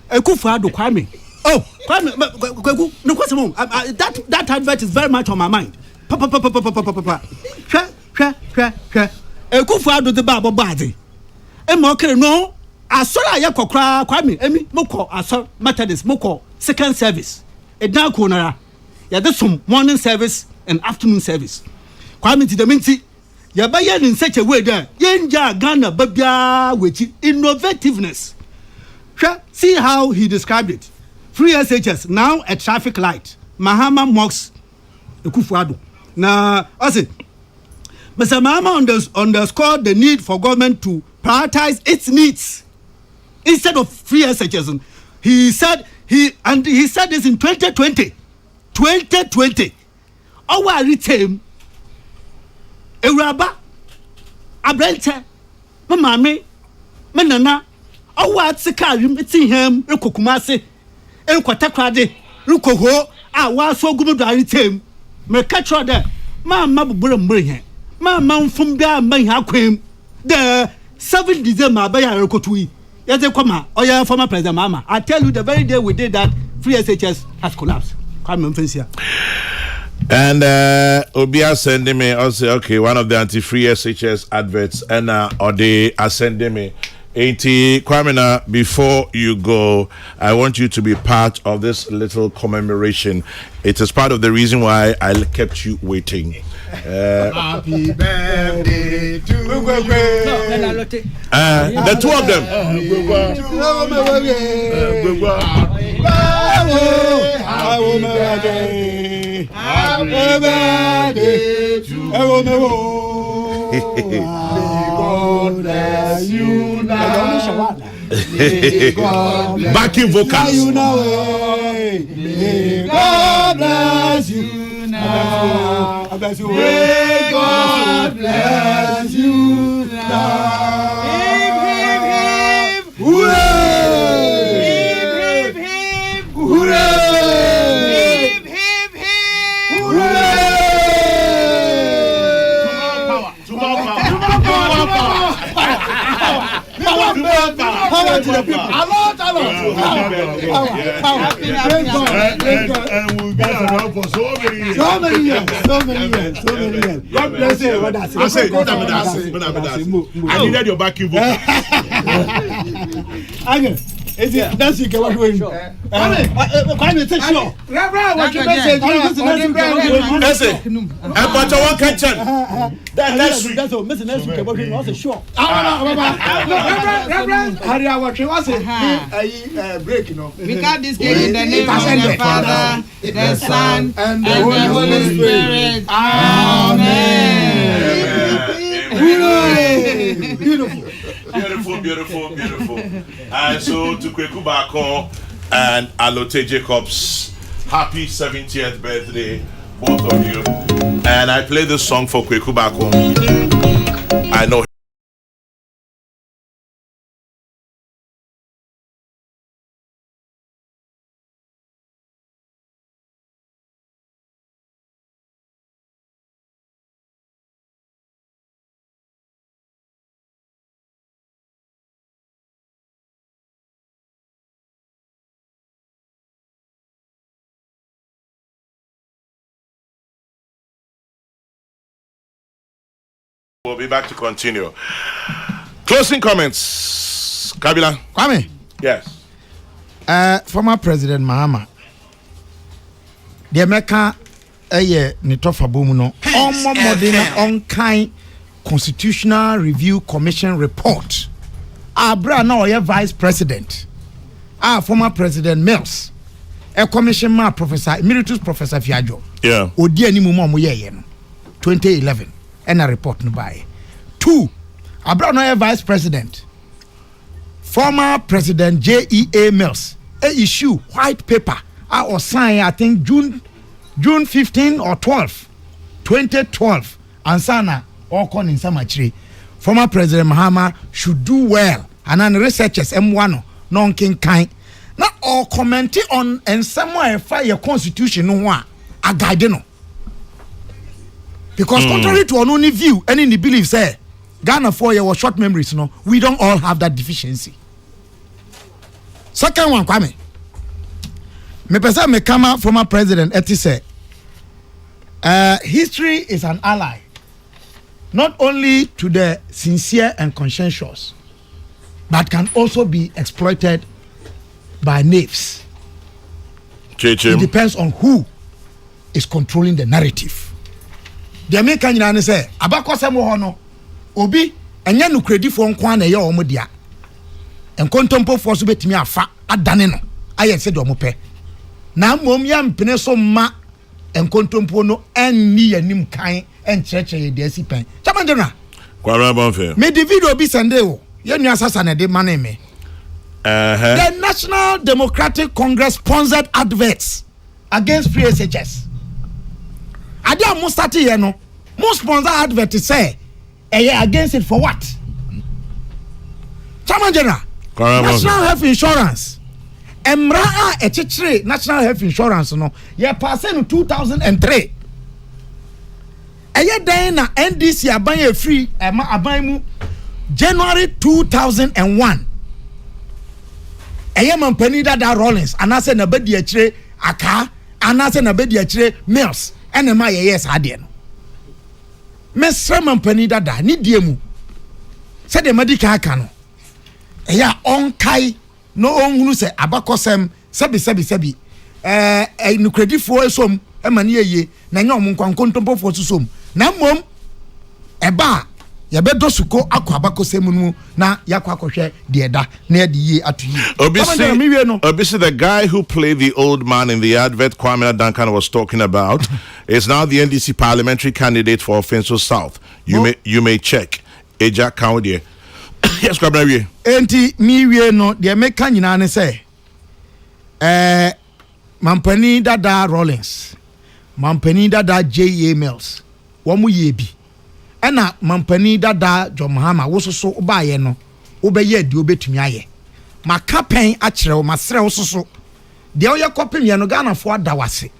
Ekufuado Kwame. Oh, Kwame no question that advert is very much on my mind. Ekufuado de ba bobade e mo kere no asora ya kokra Kwame emi moko asor Methodist moko second service e dan ko nara ya de some morning service and afternoon service. Kwame ti de minti ya ba ye in such a way that yenja Ghana babia wechi innovativeness. See how he described it. Free SHS now a traffic light. Mahama mocks Ekufuado. Now I say Mr. Mahama underscored the need for government to prioritize its needs instead of free SHS. He said this in 2020. 2020. Our retain Euraba Abrente Mamame Menana our Tsikarim eating him Rukokumase Enquatakrade Rukoho our so good retain me catch there Mamma Burum Mamma Fumbia may have queen the 7 December by Rokotui. Yes, they come or your former President Mama. I tell you the very day we did that free SHS has collapsed. Come on, Fencia. And Obia sending me also okay one of the anti-free SHS adverts and or they are sending me 80 Kwamina. Before you go, I want you to be part of this little commemoration. It is part of the reason why I kept you waiting. Happy birthday to you. The two of them. Happy birthday to you. God bless you now. Backing vocals. May God bless you now. May God bless you now. Hip, hip, hip. Hooray! Hip, hip, hip. Hooray! Hip, hip, hip. Hooray! Power to the people. And we'll be around for so many years. So many years. God bless you. I say, I needed your backing vocal. Again. Is it that's you what we Kwame say sure. Reverend what you message listen but I want kitchen that next week that's all Mr. next week what we was sure Reverend Harry what you was break you know we got this game in the name of the Father, the Son, and the Holy Spirit. Amen. Beautiful. And so to Kweku Bako and Alote Jacobs, happy 70th birthday, both of you. And I play this song for Kweku Bako. I know. We'll be back to continue. Closing comments, Kabila. Kwame. Yes. Former President Mahama. The America ni tofa bomu no. Omo modena on kind Constitutional Review Commission report. Abra na oye Vice President. Former President Mills. Commission ma Professor Emeritus Professor Fiajo. Yeah. Odi ani mu mo ye no. 2011. And a report no by 2 Abraham Vice President former President JEA Mills issue white paper or sign I think June 15 or 12 2012 and sana all con in Samachri former President Mahama should do well and then researchers M1 non king kind not all commenting on and somewhere fire constitution no one a guide no. Because contrary to our only view, and in the belief say Ghana 4 year short memories, no, we don't all have that deficiency. Second one, Kwame. Me pesa me kama former president eti say history is an ally, not only to the sincere and conscientious, but can also be exploited by knaves. It depends on who is controlling the narrative. The American nyina say abakosem ho no obi enya no credit for nkwa na ye o mo dia enkontompo for so betimi afa adane no aye se do mo pe na mom ya mpene so ma enkontompo no enni yanim kan enkyerekye ye de asipen chama general kwara bonfe me the video bi sende wo ye nua sasa na de mane me the National Democratic Congress sponsored adverts against free SHS. Adia mo start here no mo sponsor advert say against it for what? Chairman General, National Health Insurance emra a National Health Insurance no ye pass in 2003 then na NDC aban free aban mu January 2001 mampani that Rollins anase na bedi akire aka anase na bedi akire Mills ene ma yes ade no mesra mampani dada ni die mu se de medical aka no on kai no onhunu se abakosem sebi no credit for esom e mane yeye na nya om nkwankontompo for susom na mom eba ya bedo suko akwa abakosem nu na yakwa akohwe de eda na ye de yi atuyi obviously the guy who played the old man in the advert Kwame Duncan was talking about is now the NDC parliamentary candidate for Offensive South. You may check Eja County. Yes, Kwame. Enti mi wie no de meka nyina ne say mampani dada Rollins mampani dada JA Mills wo mu ye bi ena mampani dada John Mahama wo soso obaye no obeye de obetumi aye maka pen a kire wo masre wo soso de wo ye kopem ye no Ghana fo adawase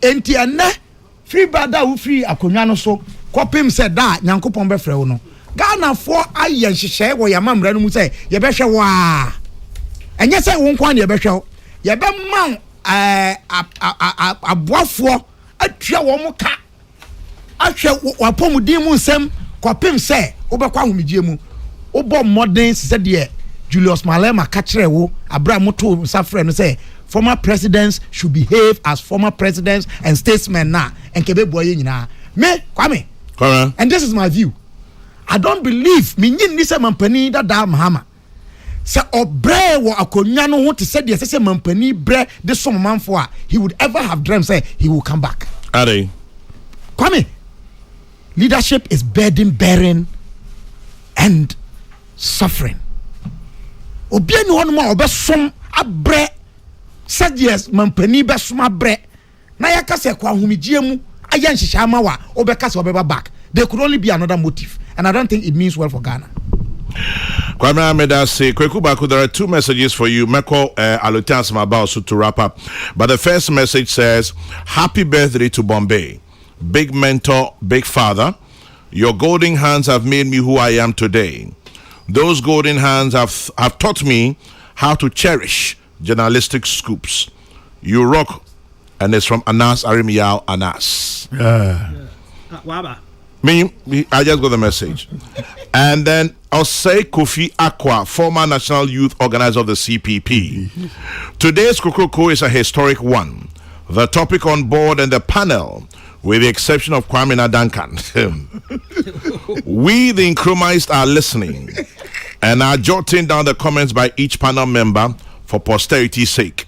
enti ene free brother wo free akonwa no so kopem se da nyankopon be frɛ wo no Ghana fo aye nhyehyɛ wo yamamra no mu se ye behwɛ wa enye se wo nkwa ne ye behwɛ wo ye be man aboafo atwa wo mo ka ahwɛ wapomudin mu nsɛm kopem sɛ wobɛkɔ ahomegye mu wobɔ modern sɛ de Julius Malema ka kyerɛ wo abra moto safre no say former presidents should behave as former presidents and statesmen na enkebe boy nyina me kwame and this is my view. I don't believe me nyin ni se mampani da mahama se obre wo akonya no ho te se de se mampani bre de som manfo a he would ever have dreamed say he will come back. Ade kwame, leadership is burden bearing and suffering. Obi ani hono ma obesom abre said yes mampani besom abre na yakase kwa humigye mu aya nhihya ma wa obekase obeba back. There could only be another motive, and I don't think it means well for Ghana. Kwame Ameda say, Kokrokoo Baako, there are two messages for you. Meko Alotians Mabaosu to wrap up. But the first message says, happy birthday to Bombay. Big mentor, big father. Your golden hands have made me who I am today. Those golden hands have taught me how to cherish journalistic scoops. You rock. And it's from Anas Arimiyao Anas. Waba. Me, I just got the message. And then I'll say Kofi Akwa, former national youth organizer of the CPP. Today's Kokrokoo is a historic one. The topic on board and the panel, with the exception of Kwame Duncan. We, the Nkrumahs, are listening and are jotting down the comments by each panel member for posterity's sake.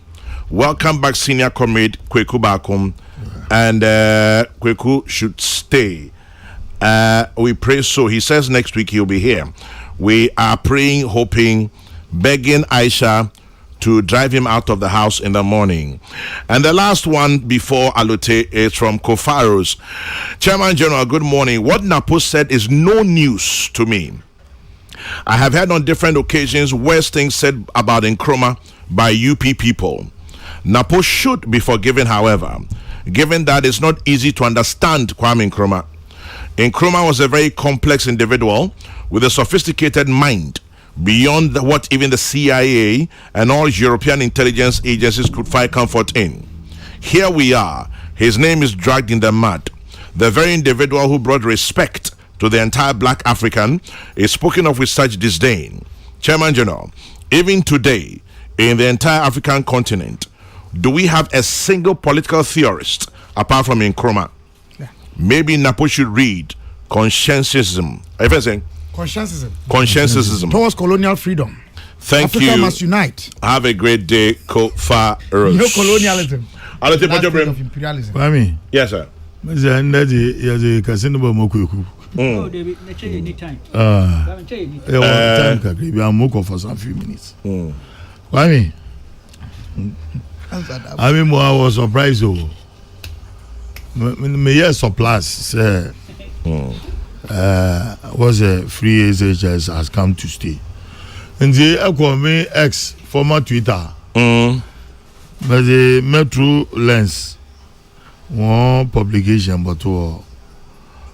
Welcome back, senior comrade Kokrokoo Baako, and Kokrokoo should stay. We pray so. He says next week he'll be here. We are praying, hoping, begging Aisha to drive him out of the house in the morning. And the last one before Alute is from Kofaros. Chairman General, good morning. What Napo said is no news to me. I have heard on different occasions worse things said about Nkrumah by UP people. Napo should be forgiven, however, given that it's not easy to understand Kwame Nkrumah. Nkrumah was a very complex individual with a sophisticated mind beyond what even the CIA and all European intelligence agencies could find comfort in. Here we are. His name is dragged in the mud. The very individual who brought respect to the entire black African is spoken of with such disdain. Chairman General, even today, in the entire African continent, do we have a single political theorist apart from Nkrumah? Yeah. Maybe Napo should read Conscientism. If I say Conscientism towards colonial freedom. Thank Africa you. Must unite. Have a great day, Kofaros. No colonialism. I'll take your brain. Imperialism. Kwame. Yes, sir. There's a casino by Mokuku. Oh, David, anytime. Time, we are Moko for some few minutes. Kwame. I mean, I was surprised. Me yes, surplus. Was a free SHS has come to stay. And the Equame ex former Twitter. But the Metro Lens one publication, but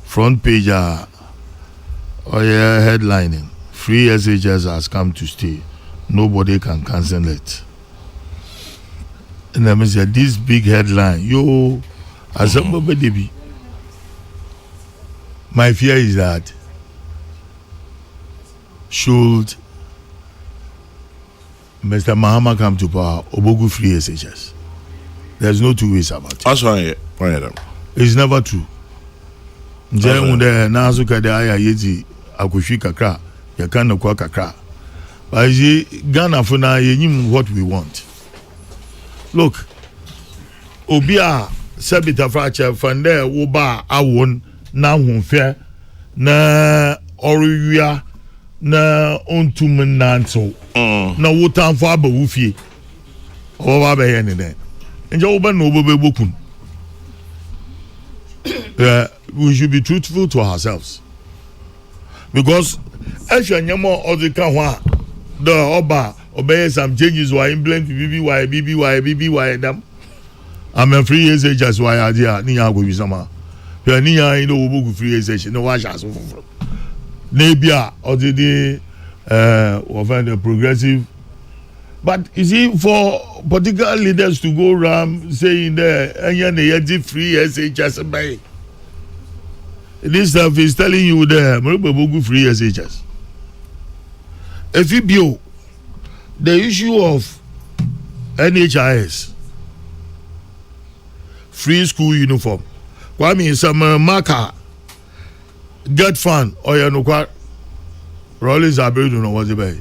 front page or headlining. Free SHS has come to stay. Nobody can cancel it. And I said, this big headline, yo, as a baby. My fear is that should Mr. Mahama come to power, Obogu free SHS. There's no two ways about it. That's right. It's never true. But Ghana for now, what we want. Look, Obia Sabita Fracha Fande Oba Awon na hunfia na oruya na ontum nanso na wotan fo aba wufie oba ba ye ne den nje oba na oba bokun. We should be truthful to ourselves, because anyamo odika ho a the oba obey some changes why implement BBY them. I'm a free agent just why I did ni ya go bi sama. You know Obogu free agent no wash as from. Nebia or the the progressive. But you see, for political leaders to go around saying there and free SHS by this stuff is telling you there Obogu free SHS. If you the issue of NHIS free school uniform kwame some marker get fund oya no kwa Rollins abedu no was be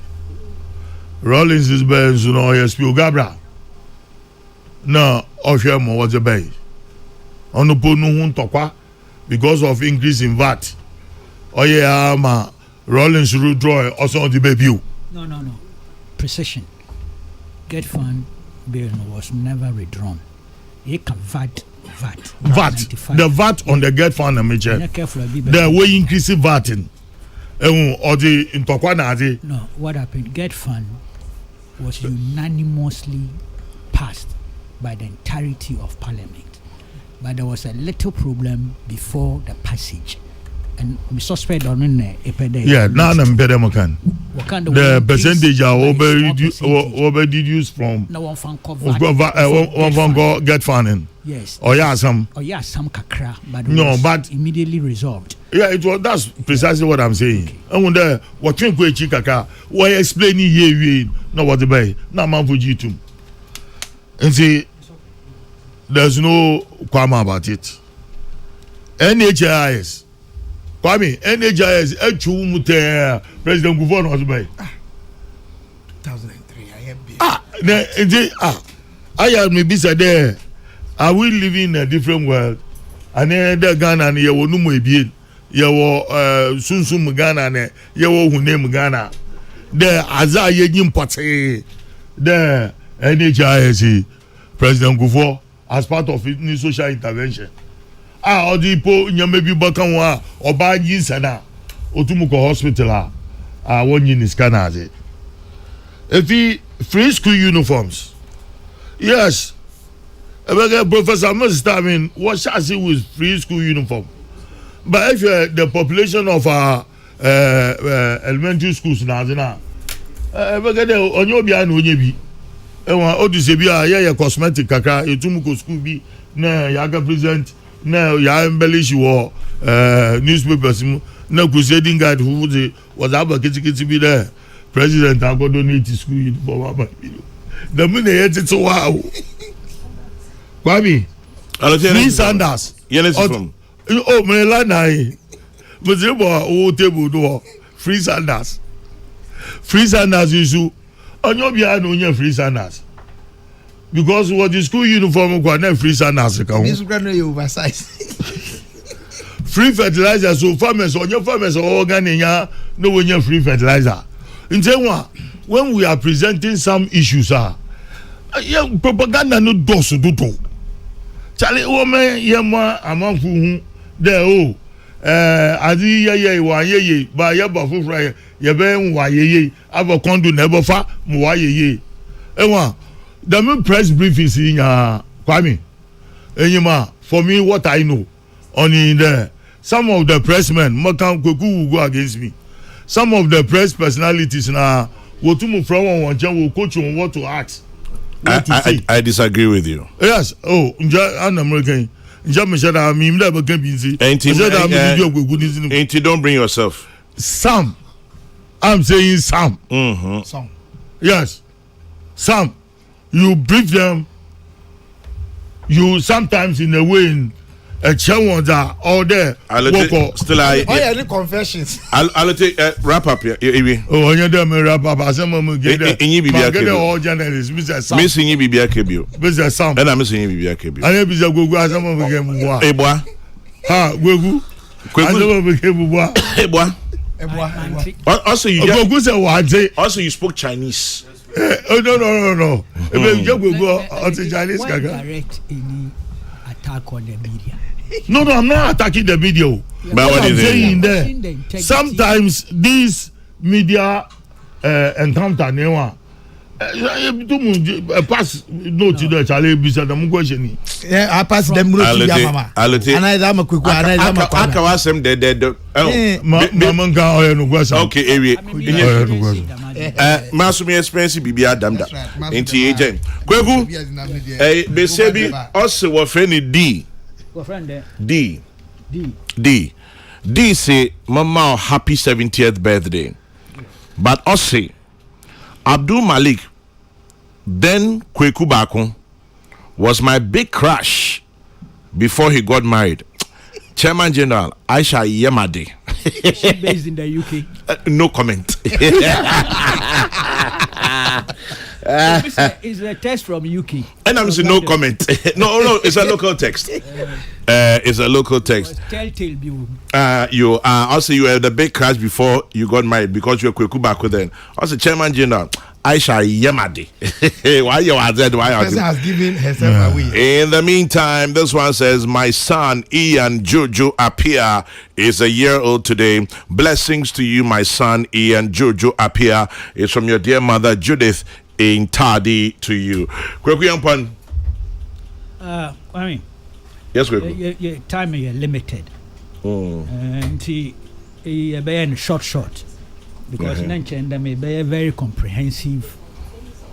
Rollins is be so no OSP Gabra na ohwe mo was be onu ponu hu ntokwa because of increase in VAT oya ma Rollins withdraw also on the baby. No. Precision. Get fund bill was never withdrawn. It can VAT. The VAT on the get fund major. The way increasing VAT in. Or the in Tokwana. No, what happened? Get fund was unanimously passed by the entirety of Parliament, but there was a little problem before the passage. And we suspect on yeah, now I'm better can. The percentage are over reduced from one from get funding. Yes. Or some kakra, but but immediately resolved. Yeah, that's precisely what I'm saying. And when the what you kaka, why explaining here no what the bay, now man for G2. And see, there's no qualm about it. NHIS. Kwame, NHIS, President Guvon was by 2003. I have maybe said there. Are we living in a different world? And then the Ghana and you will no more be. You will Sunsum Ghana and you will who name Ghana. There, as I yim party, there, NHIS, President Guvon, as part of his social intervention. Odipo nyamebi bakanwa oba yinsana otumuko hospital wonyi ni scanner if free school uniforms yes Professor must I mean what shall I say with free school uniform but if the population of elementary schools na onye obi ana onye bi enwa odusebi ya cosmetic kaka etumuko school bi na yaga present na ya embellish war newspapers na crusading guide who was about kitty be there president I go donate to school uniform the money yet it's wow Kwame free Sanders from oh me la nai but o table do free Sanders issue onyo bia na onye free Sanders because what the school uniform go na free Sanders kan this grade oversize free fertilizer so farmers organinya no when free fertilizer in when we are presenting some issues propaganda no does do to Charlie woman yema amanfu hu there adi ye wa ye ba ye ba fufra ye be wa ye abo kondo na ebo fa mu wa ye the press briefing is in Kwame Enyima for me what I know on in there some of the pressmen Kokrokoo will go against me some of the press personalities na wotumu from one will coach on what to ask I disagree with you. Yes an American don't bring yourself some I'm saying some some yes some you brief them you sometimes in a way a challenge are all there still any confessions I'll take wrap up here oh you dem wrap up asem get there all journalists Mr. Sam missing you bibia kebio Mr. Sam and I'm missing you bibia kebio and be gogo asem get mu boa eboa ha gogo asem get mu boa eboa also you gogo say what also you spoke Chinese no ebe je gogo on Chinese gaga direct any attack on the media. No, I'm not attacking the video. But what I'm saying there, sometimes these media encounter newa pass note to the Charlie bisa na question. Yeah, I pass them note to their mama. And I am a quick one. I am a akawasem de mama kan oya no question. Okay, area. Masumi expensive bibi adamda. Enti agent. Kweku be say bi us wo friend D say mama happy 70th birthday. But us say Abdul Malik Then Kweku Bakun was my big crush before he got married. Chairman General Aisha Yemade. Is she based in the UK? No comment. It's a text from UK. And I'm saying no comment. no, it's a local text. It's a local text. Telltale view. You also you were the big crush before you got married because you were Kweku Bakun then. Also Chairman General Aisha Yemade. Why you are dead? Why are you? Has given herself away. In the meantime, this one says, my son Ian Jojo Apia is a year old today. Blessings to you, my son Ian Jojo Apia. It's from your dear mother Judith in Tardy to you. Kweku Yampan. I mean, Yes, Kweku. Your time is limited. And he short. Because there may be a very comprehensive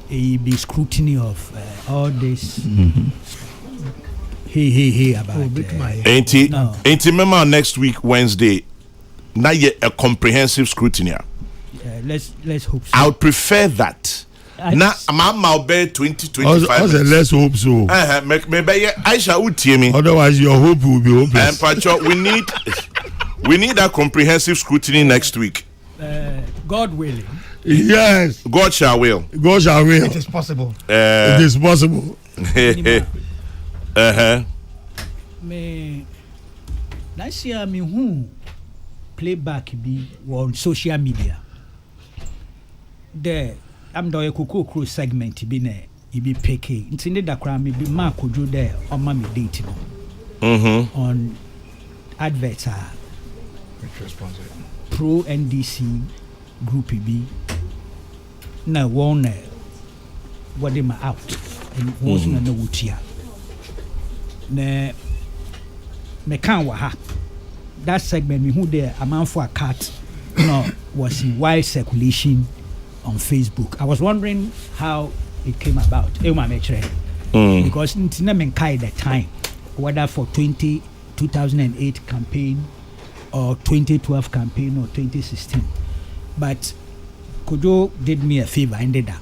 be scrutiny of all this. About Ain't remember next week Wednesday. Not yet a comprehensive scrutiny. Let's hope so. I would prefer that. Now I'm be 2025. Let's hope so. Maybe Aisha would hear me. Otherwise, your hope will be hopeless. And Pacho, we need that comprehensive scrutiny next week. God willing. Yes. God shall will. God shall will. It is possible. It is possible. Me last year me who playback be on social media. There I'm the Kokrokoo segment be ne be peke. It's in the crowd me be Mark Ojo there on my date on adverts pro NDC group B na one what them out and was na no wutia na me kan wa ha that segment me who there a man for a cat was in wide circulation on Facebook. I was wondering how it came about because ntina men kai the time whether for 2008 campaign or 2012 campaign or 2016, but Kojo did me a favor and did that.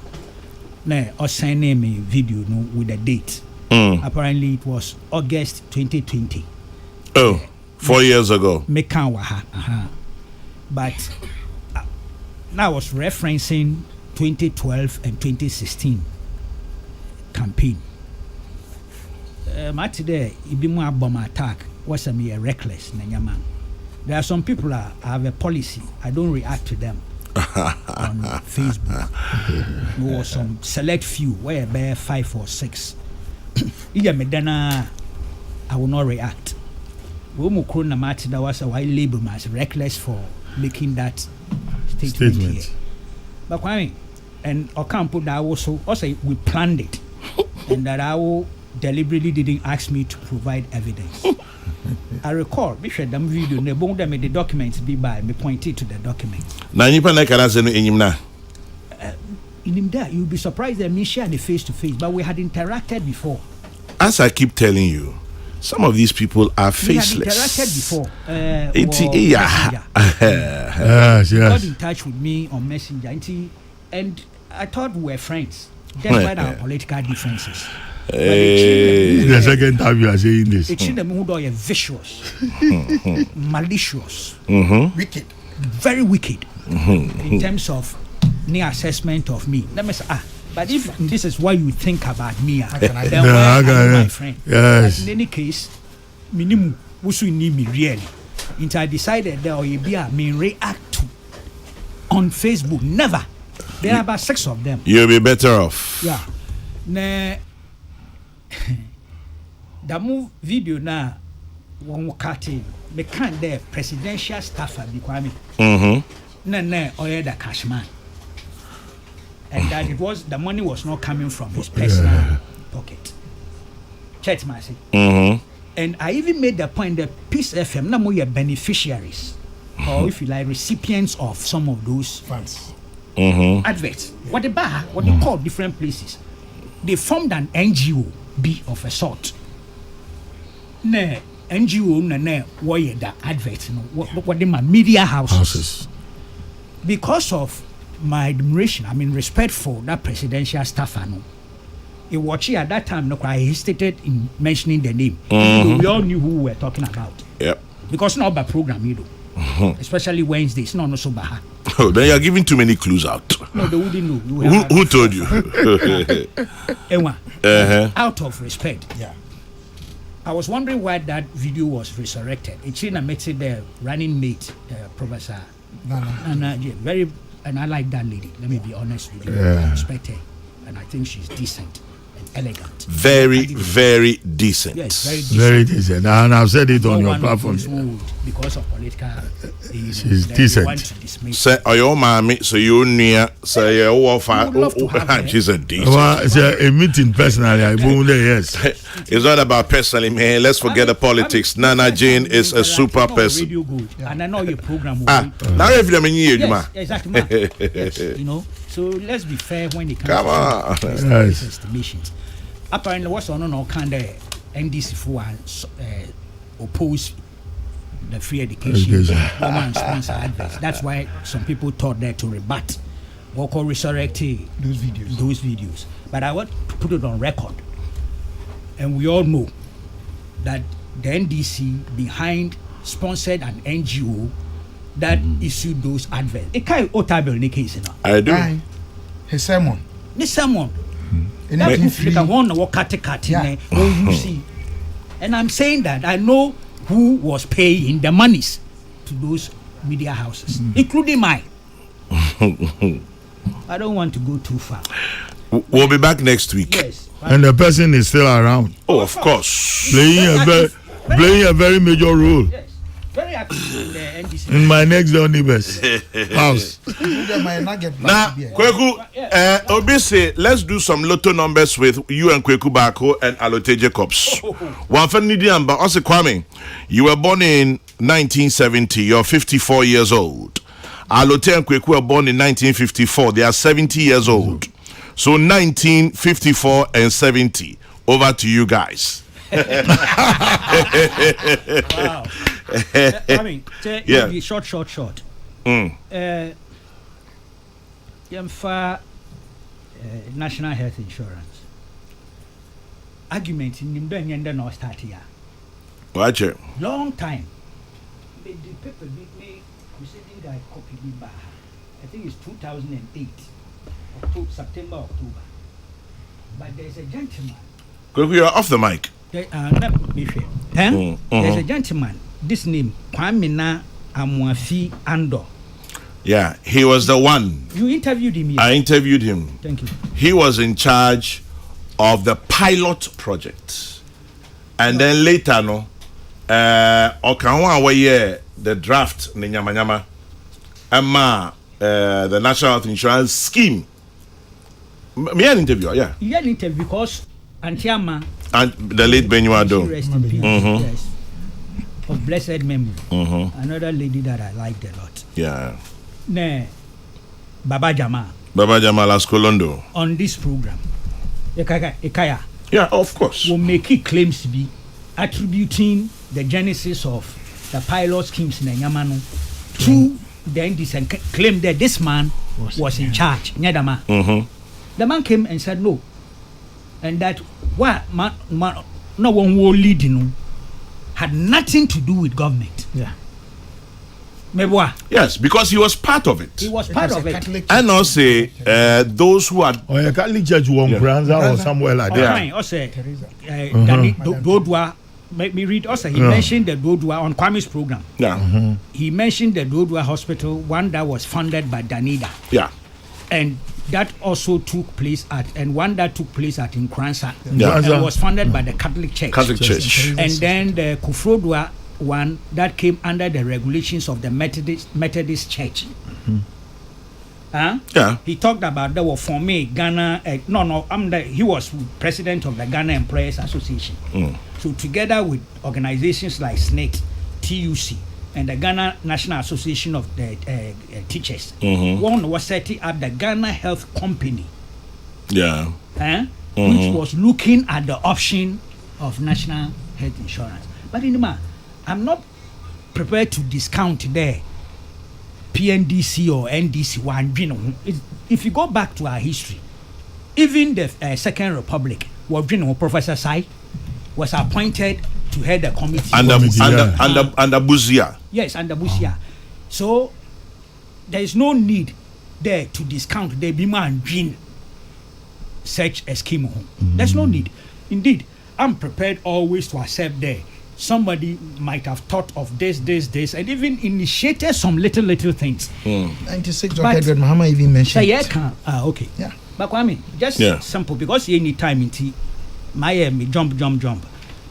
Now, I sent him a video with a date. Apparently, it was August 2020. Oh, 4 years ago. But now I was referencing 2012 and 2016 campaign. Today, it be more bomb attack. Was a reckless man. There are some people I have a policy. I don't react to them on Facebook. There was some select few where bear 5 or 6. I will not react. That was why label me as reckless for making that statement. Here. But Kwame and Ocampo that also we planned it, and that I will deliberately didn't ask me to provide evidence. I recall, we shared them video, and the documents be by me pointed to the documents. Now, you can say in him there, you'll be surprised that me share the face to face, but we had interacted before. As I keep telling you, some of these people are faceless. We had interacted before. Yes. Got in touch with me on Messenger, and I thought we were friends, despite our political differences. The second time you are saying this. It's in the mood of vicious, malicious, wicked, very wicked in terms of near assessment of me. Let me say, but if this is what you think about me, then why are you my friend? Yes. But in any case, minimum also need me really. Until I decided that I may react to on Facebook. Never. There are about 6 of them. You'll be better off. Yeah. The move video now one cutting me can't there presidential staffer be Kwame. Or the cashman. And that it was the money was not coming from his personal pocket. Chet Mercy. And I even made the point that Peace FM now more beneficiaries or if you like recipients of some of those funds. Adverts. What they buy, what they call different places. They formed an NGO be of a sort. NGO why the adverts what they media houses. Because of my admiration, respect for that presidential staffer a watchy at that time, no, I hesitated in mentioning the name. So we all knew who we were talking about. Yep. Because not by program, you know. Especially Wednesdays, no so baha. Oh, then you're giving too many clues out. No, they wouldn't know. Who told you? Out of respect. Yeah. I was wondering why that video was resurrected. It's in a method the running mate, Professor. Very, and I like that lady. Let me be honest with you. I respect her, and I think she's decent and elegant. Very, very decent. Yes, very decent. Very decent. And I've said it on your platform. Because of political, she's decent. Say, are your mommy? So you near? Say, she's a decent. Well, it's a meeting personally. I won't yes. It's not about personally, man. Let's forget the politics. Nana Jane is a super person. And I know your program. Now if you mean you, yes, exactly. Yes, you know. So let's be fair when it comes to Yes. estimations. Apparently, what's on all kind of NDC for oppose the free education woman sponsor adverts. That's why some people thought that to rebut or resurrect those videos. But I want to put it on record, and we all know that the NDC behind sponsored an NGO that issued those adverts. It can't otabel in the case, I do. His sermon. This sermon. That you can want to walk at you see. And I'm saying that I know who was paying the monies to those media houses, including mine. I don't want to go too far. We'll be back next week. Yes. And the person is still around. Oh, of course. Playing a very major role. Yes. Very active in the NDC. In my next door neighbor's house. Now, Kweku, Obisi, let's do some lotto numbers with you and Kweku Bako and Alote Jacobs. One for Nidian, but also Kwame, you were born in 1970. You're 54 years old. Alote and Kweku were born in 1954. They are 70 years old. So 1954 and 70. Over to you guys. Wow. I mean, yeah. Short. National health insurance argument in the no start here. Watch it. Long time. The paper me receiving guy copy me back. I think it's 2008, September, October. But there's a gentleman. You're off the mic. There's a gentleman. This name Kwamina Amwafi Andor. Yeah, he was the one. You interviewed him. I interviewed him. Thank you. He was in charge of the pilot project, and then later, the draft the national health insurance scheme. Me an interview, yeah. You an interview because Antiama and the late Benuado. Yes. Of blessed memory. Another lady that I liked a lot. Yeah. Baba Jamal Lascolondo. On this program. Ekaya. Yeah, of course. Will make it claims to be attributing the genesis of the pilot schemes in Yamano to the NDC and claim that this man was in charge. The man came and said no. And that no one will lead had nothing to do with government. Yeah. Yes, because he was part of it. He was part of it. And also, those who are a Catholic church won Granza or somewhere like that. Also, Dodwa, let me read. Also, he mentioned the Dodwa on Kwame's program. Yeah. He mentioned the Dodwa Hospital, one that was funded by Danida. Yeah. And that also took place and one that took place at Nkransa. Yeah. And was funded by the Catholic Church. And then the Kufrodwa one that came under the regulations of the Methodist Church. Yeah. He talked about that was for me Ghana. He was president of the Ghana Employers Association. So together with organizations like SNET, TUC, and the Ghana National Association of the Teachers, one was setting up the Ghana Health Company. Yeah. Which was looking at the option of national health insurance. But I'm not prepared to discount there PNDC or NDC one. If you go back to our history, even the Second Republic, Professor Sai was appointed to head the committee. Under Buzia. Yes, under Buzia. So there is no need there to discount the Bima and Green such a scheme. There's no need. Indeed, I'm prepared always to accept there. Somebody might have thought of this, and even initiated some little things. 96 Dr. Edward Mahama even mentioned. Okay. Yeah. But I mean, just simple, because any time in my jump.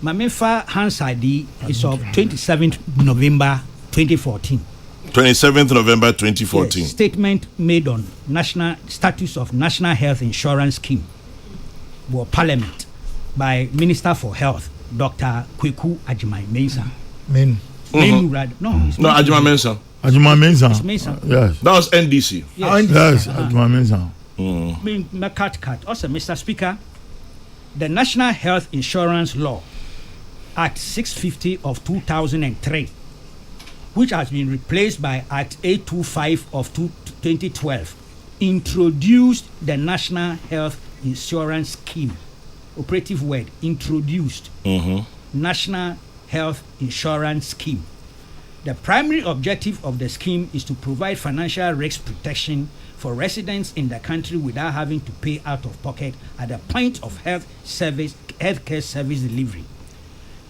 My main Hans ID is of 27th November 2014. 27th November 2014. Yes, statement made on national status of National Health Insurance Scheme for Parliament by Minister for Health, Dr. Kokrokoo Agyeman-Mensah. No, Agyeman-Mensah. Agyeman-Mensah. Yes. That was NDC. Yes, Agyeman-Mensah. Also, Mr. Speaker, the National Health Insurance Law, Act 650 of 2003, which has been replaced by Act 825 of 2012, introduced the National Health Insurance Scheme. Operative word, introduced. National Health Insurance Scheme. The primary objective of the scheme is to provide financial risk protection for residents in the country without having to pay out of pocket at the point of healthcare service delivery.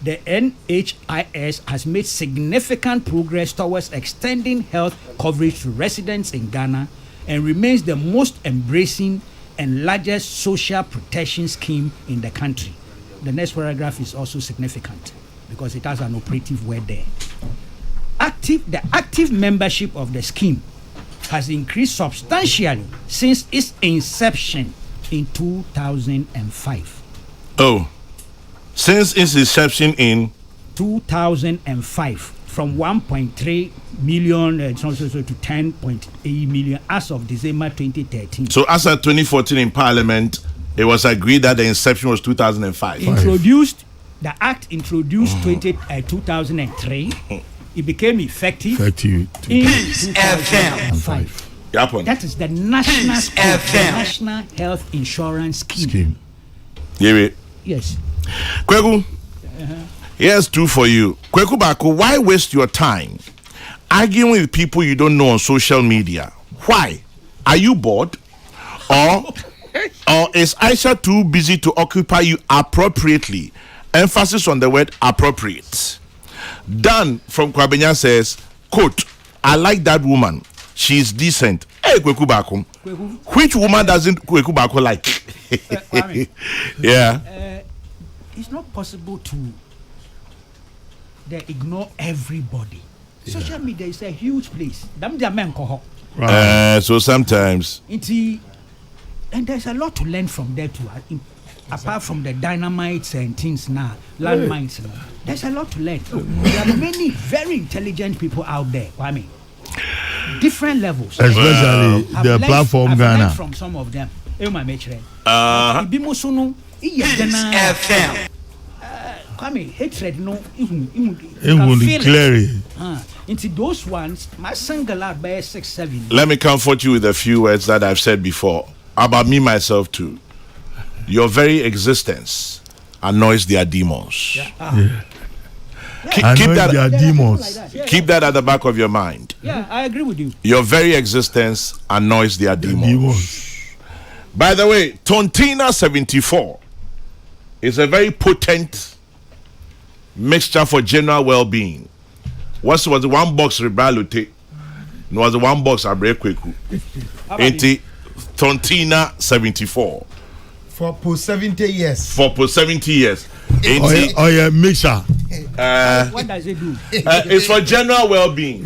The NHIS has made significant progress towards extending health coverage to residents in Ghana and remains the most embracing and largest social protection scheme in the country. The next paragraph is also significant because it has an operative word there. The active membership of the scheme has increased substantially since its inception in 2005. Oh, since its inception in 2005, from 1.3 million to 10.8 million as of December 2013. So as of 2014 in Parliament, it was agreed that the inception was 2005. The Act introduced 2003. It became effective in 2005. That is the National Health Insurance Scheme. Yes. Kweku, here's two for you. Kweku Bako, why waste your time arguing with people you don't know on social media? Why? Are you bored? Or is Aisha too busy to occupy you appropriately? Emphasis on the word appropriate. Dan from Kwabenya says, quote, I like that woman. She's decent. Hey, Kweku Bako. Which woman doesn't Kweku Bako like? Yeah. It's not possible to ignore everybody. Social media is a huge place. So sometimes. And there's a lot to learn from there too. Apart from the dynamites and things now, landmines, there's a lot to learn. There are many very intelligent people out there. I mean, different levels. Especially the platform I've Ghana. learned from some of them. FM. Hatred, no, clearly. Into those ones, my single out by 6-7. Let me comfort you with a few words that I've said before about me myself too. Your very existence annoys their demons. Yeah. Keep that. Their demons. Keep that at the back of your mind. Yeah, I agree with you. Your very existence annoys their demons. By the way, Tontina 74 is a very potent mixture for general well-being. What was the one box Rebirth? No, was the one box Abrekweku. Ain't Tontina 74 for 70 years. For 70 years. Mixture. What does it do? It's for general well-being.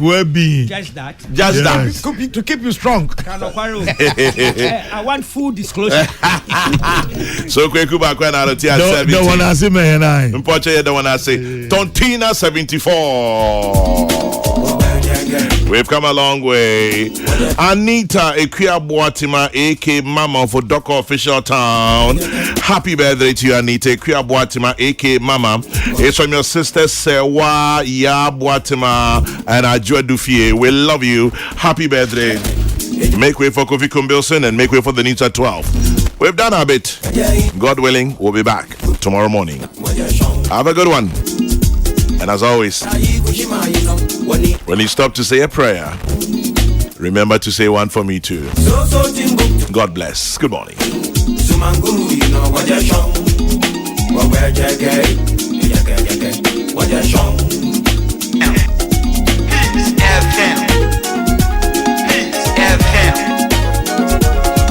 Just that. That. To keep you strong. I want full disclosure. So Kweku Bako and Aloti at 70. The one I say, man, Unfortunately, the one I say. Tontina 74. We've come a long way. Anita Ekwia Boatima, AK Mama for Doko Official Town. Happy birthday to you, Anita Ekwia Boatima, AK Mama. It's from your sister Sewa Ya Boatima and Ajua Dufie. We love you. Happy birthday. Make way for Kofi Kumbilson and make way for the Nita 12. We've done our bit. God willing, we'll be back tomorrow morning. Have a good one. And as always, when you stop to say a prayer, remember to say one for me too. God bless. Good morning.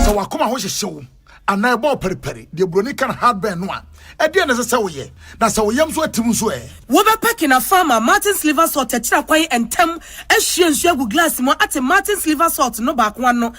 So wakoma ho hyehyɛ and I bought peri the Bronica hard burn one. At the end of the way, that's how we am so at Timsway. Wobapack in a farmer, Martin's liver salt, a chira and tem, as she and glass more at a Martin's liver salt, no back one, no.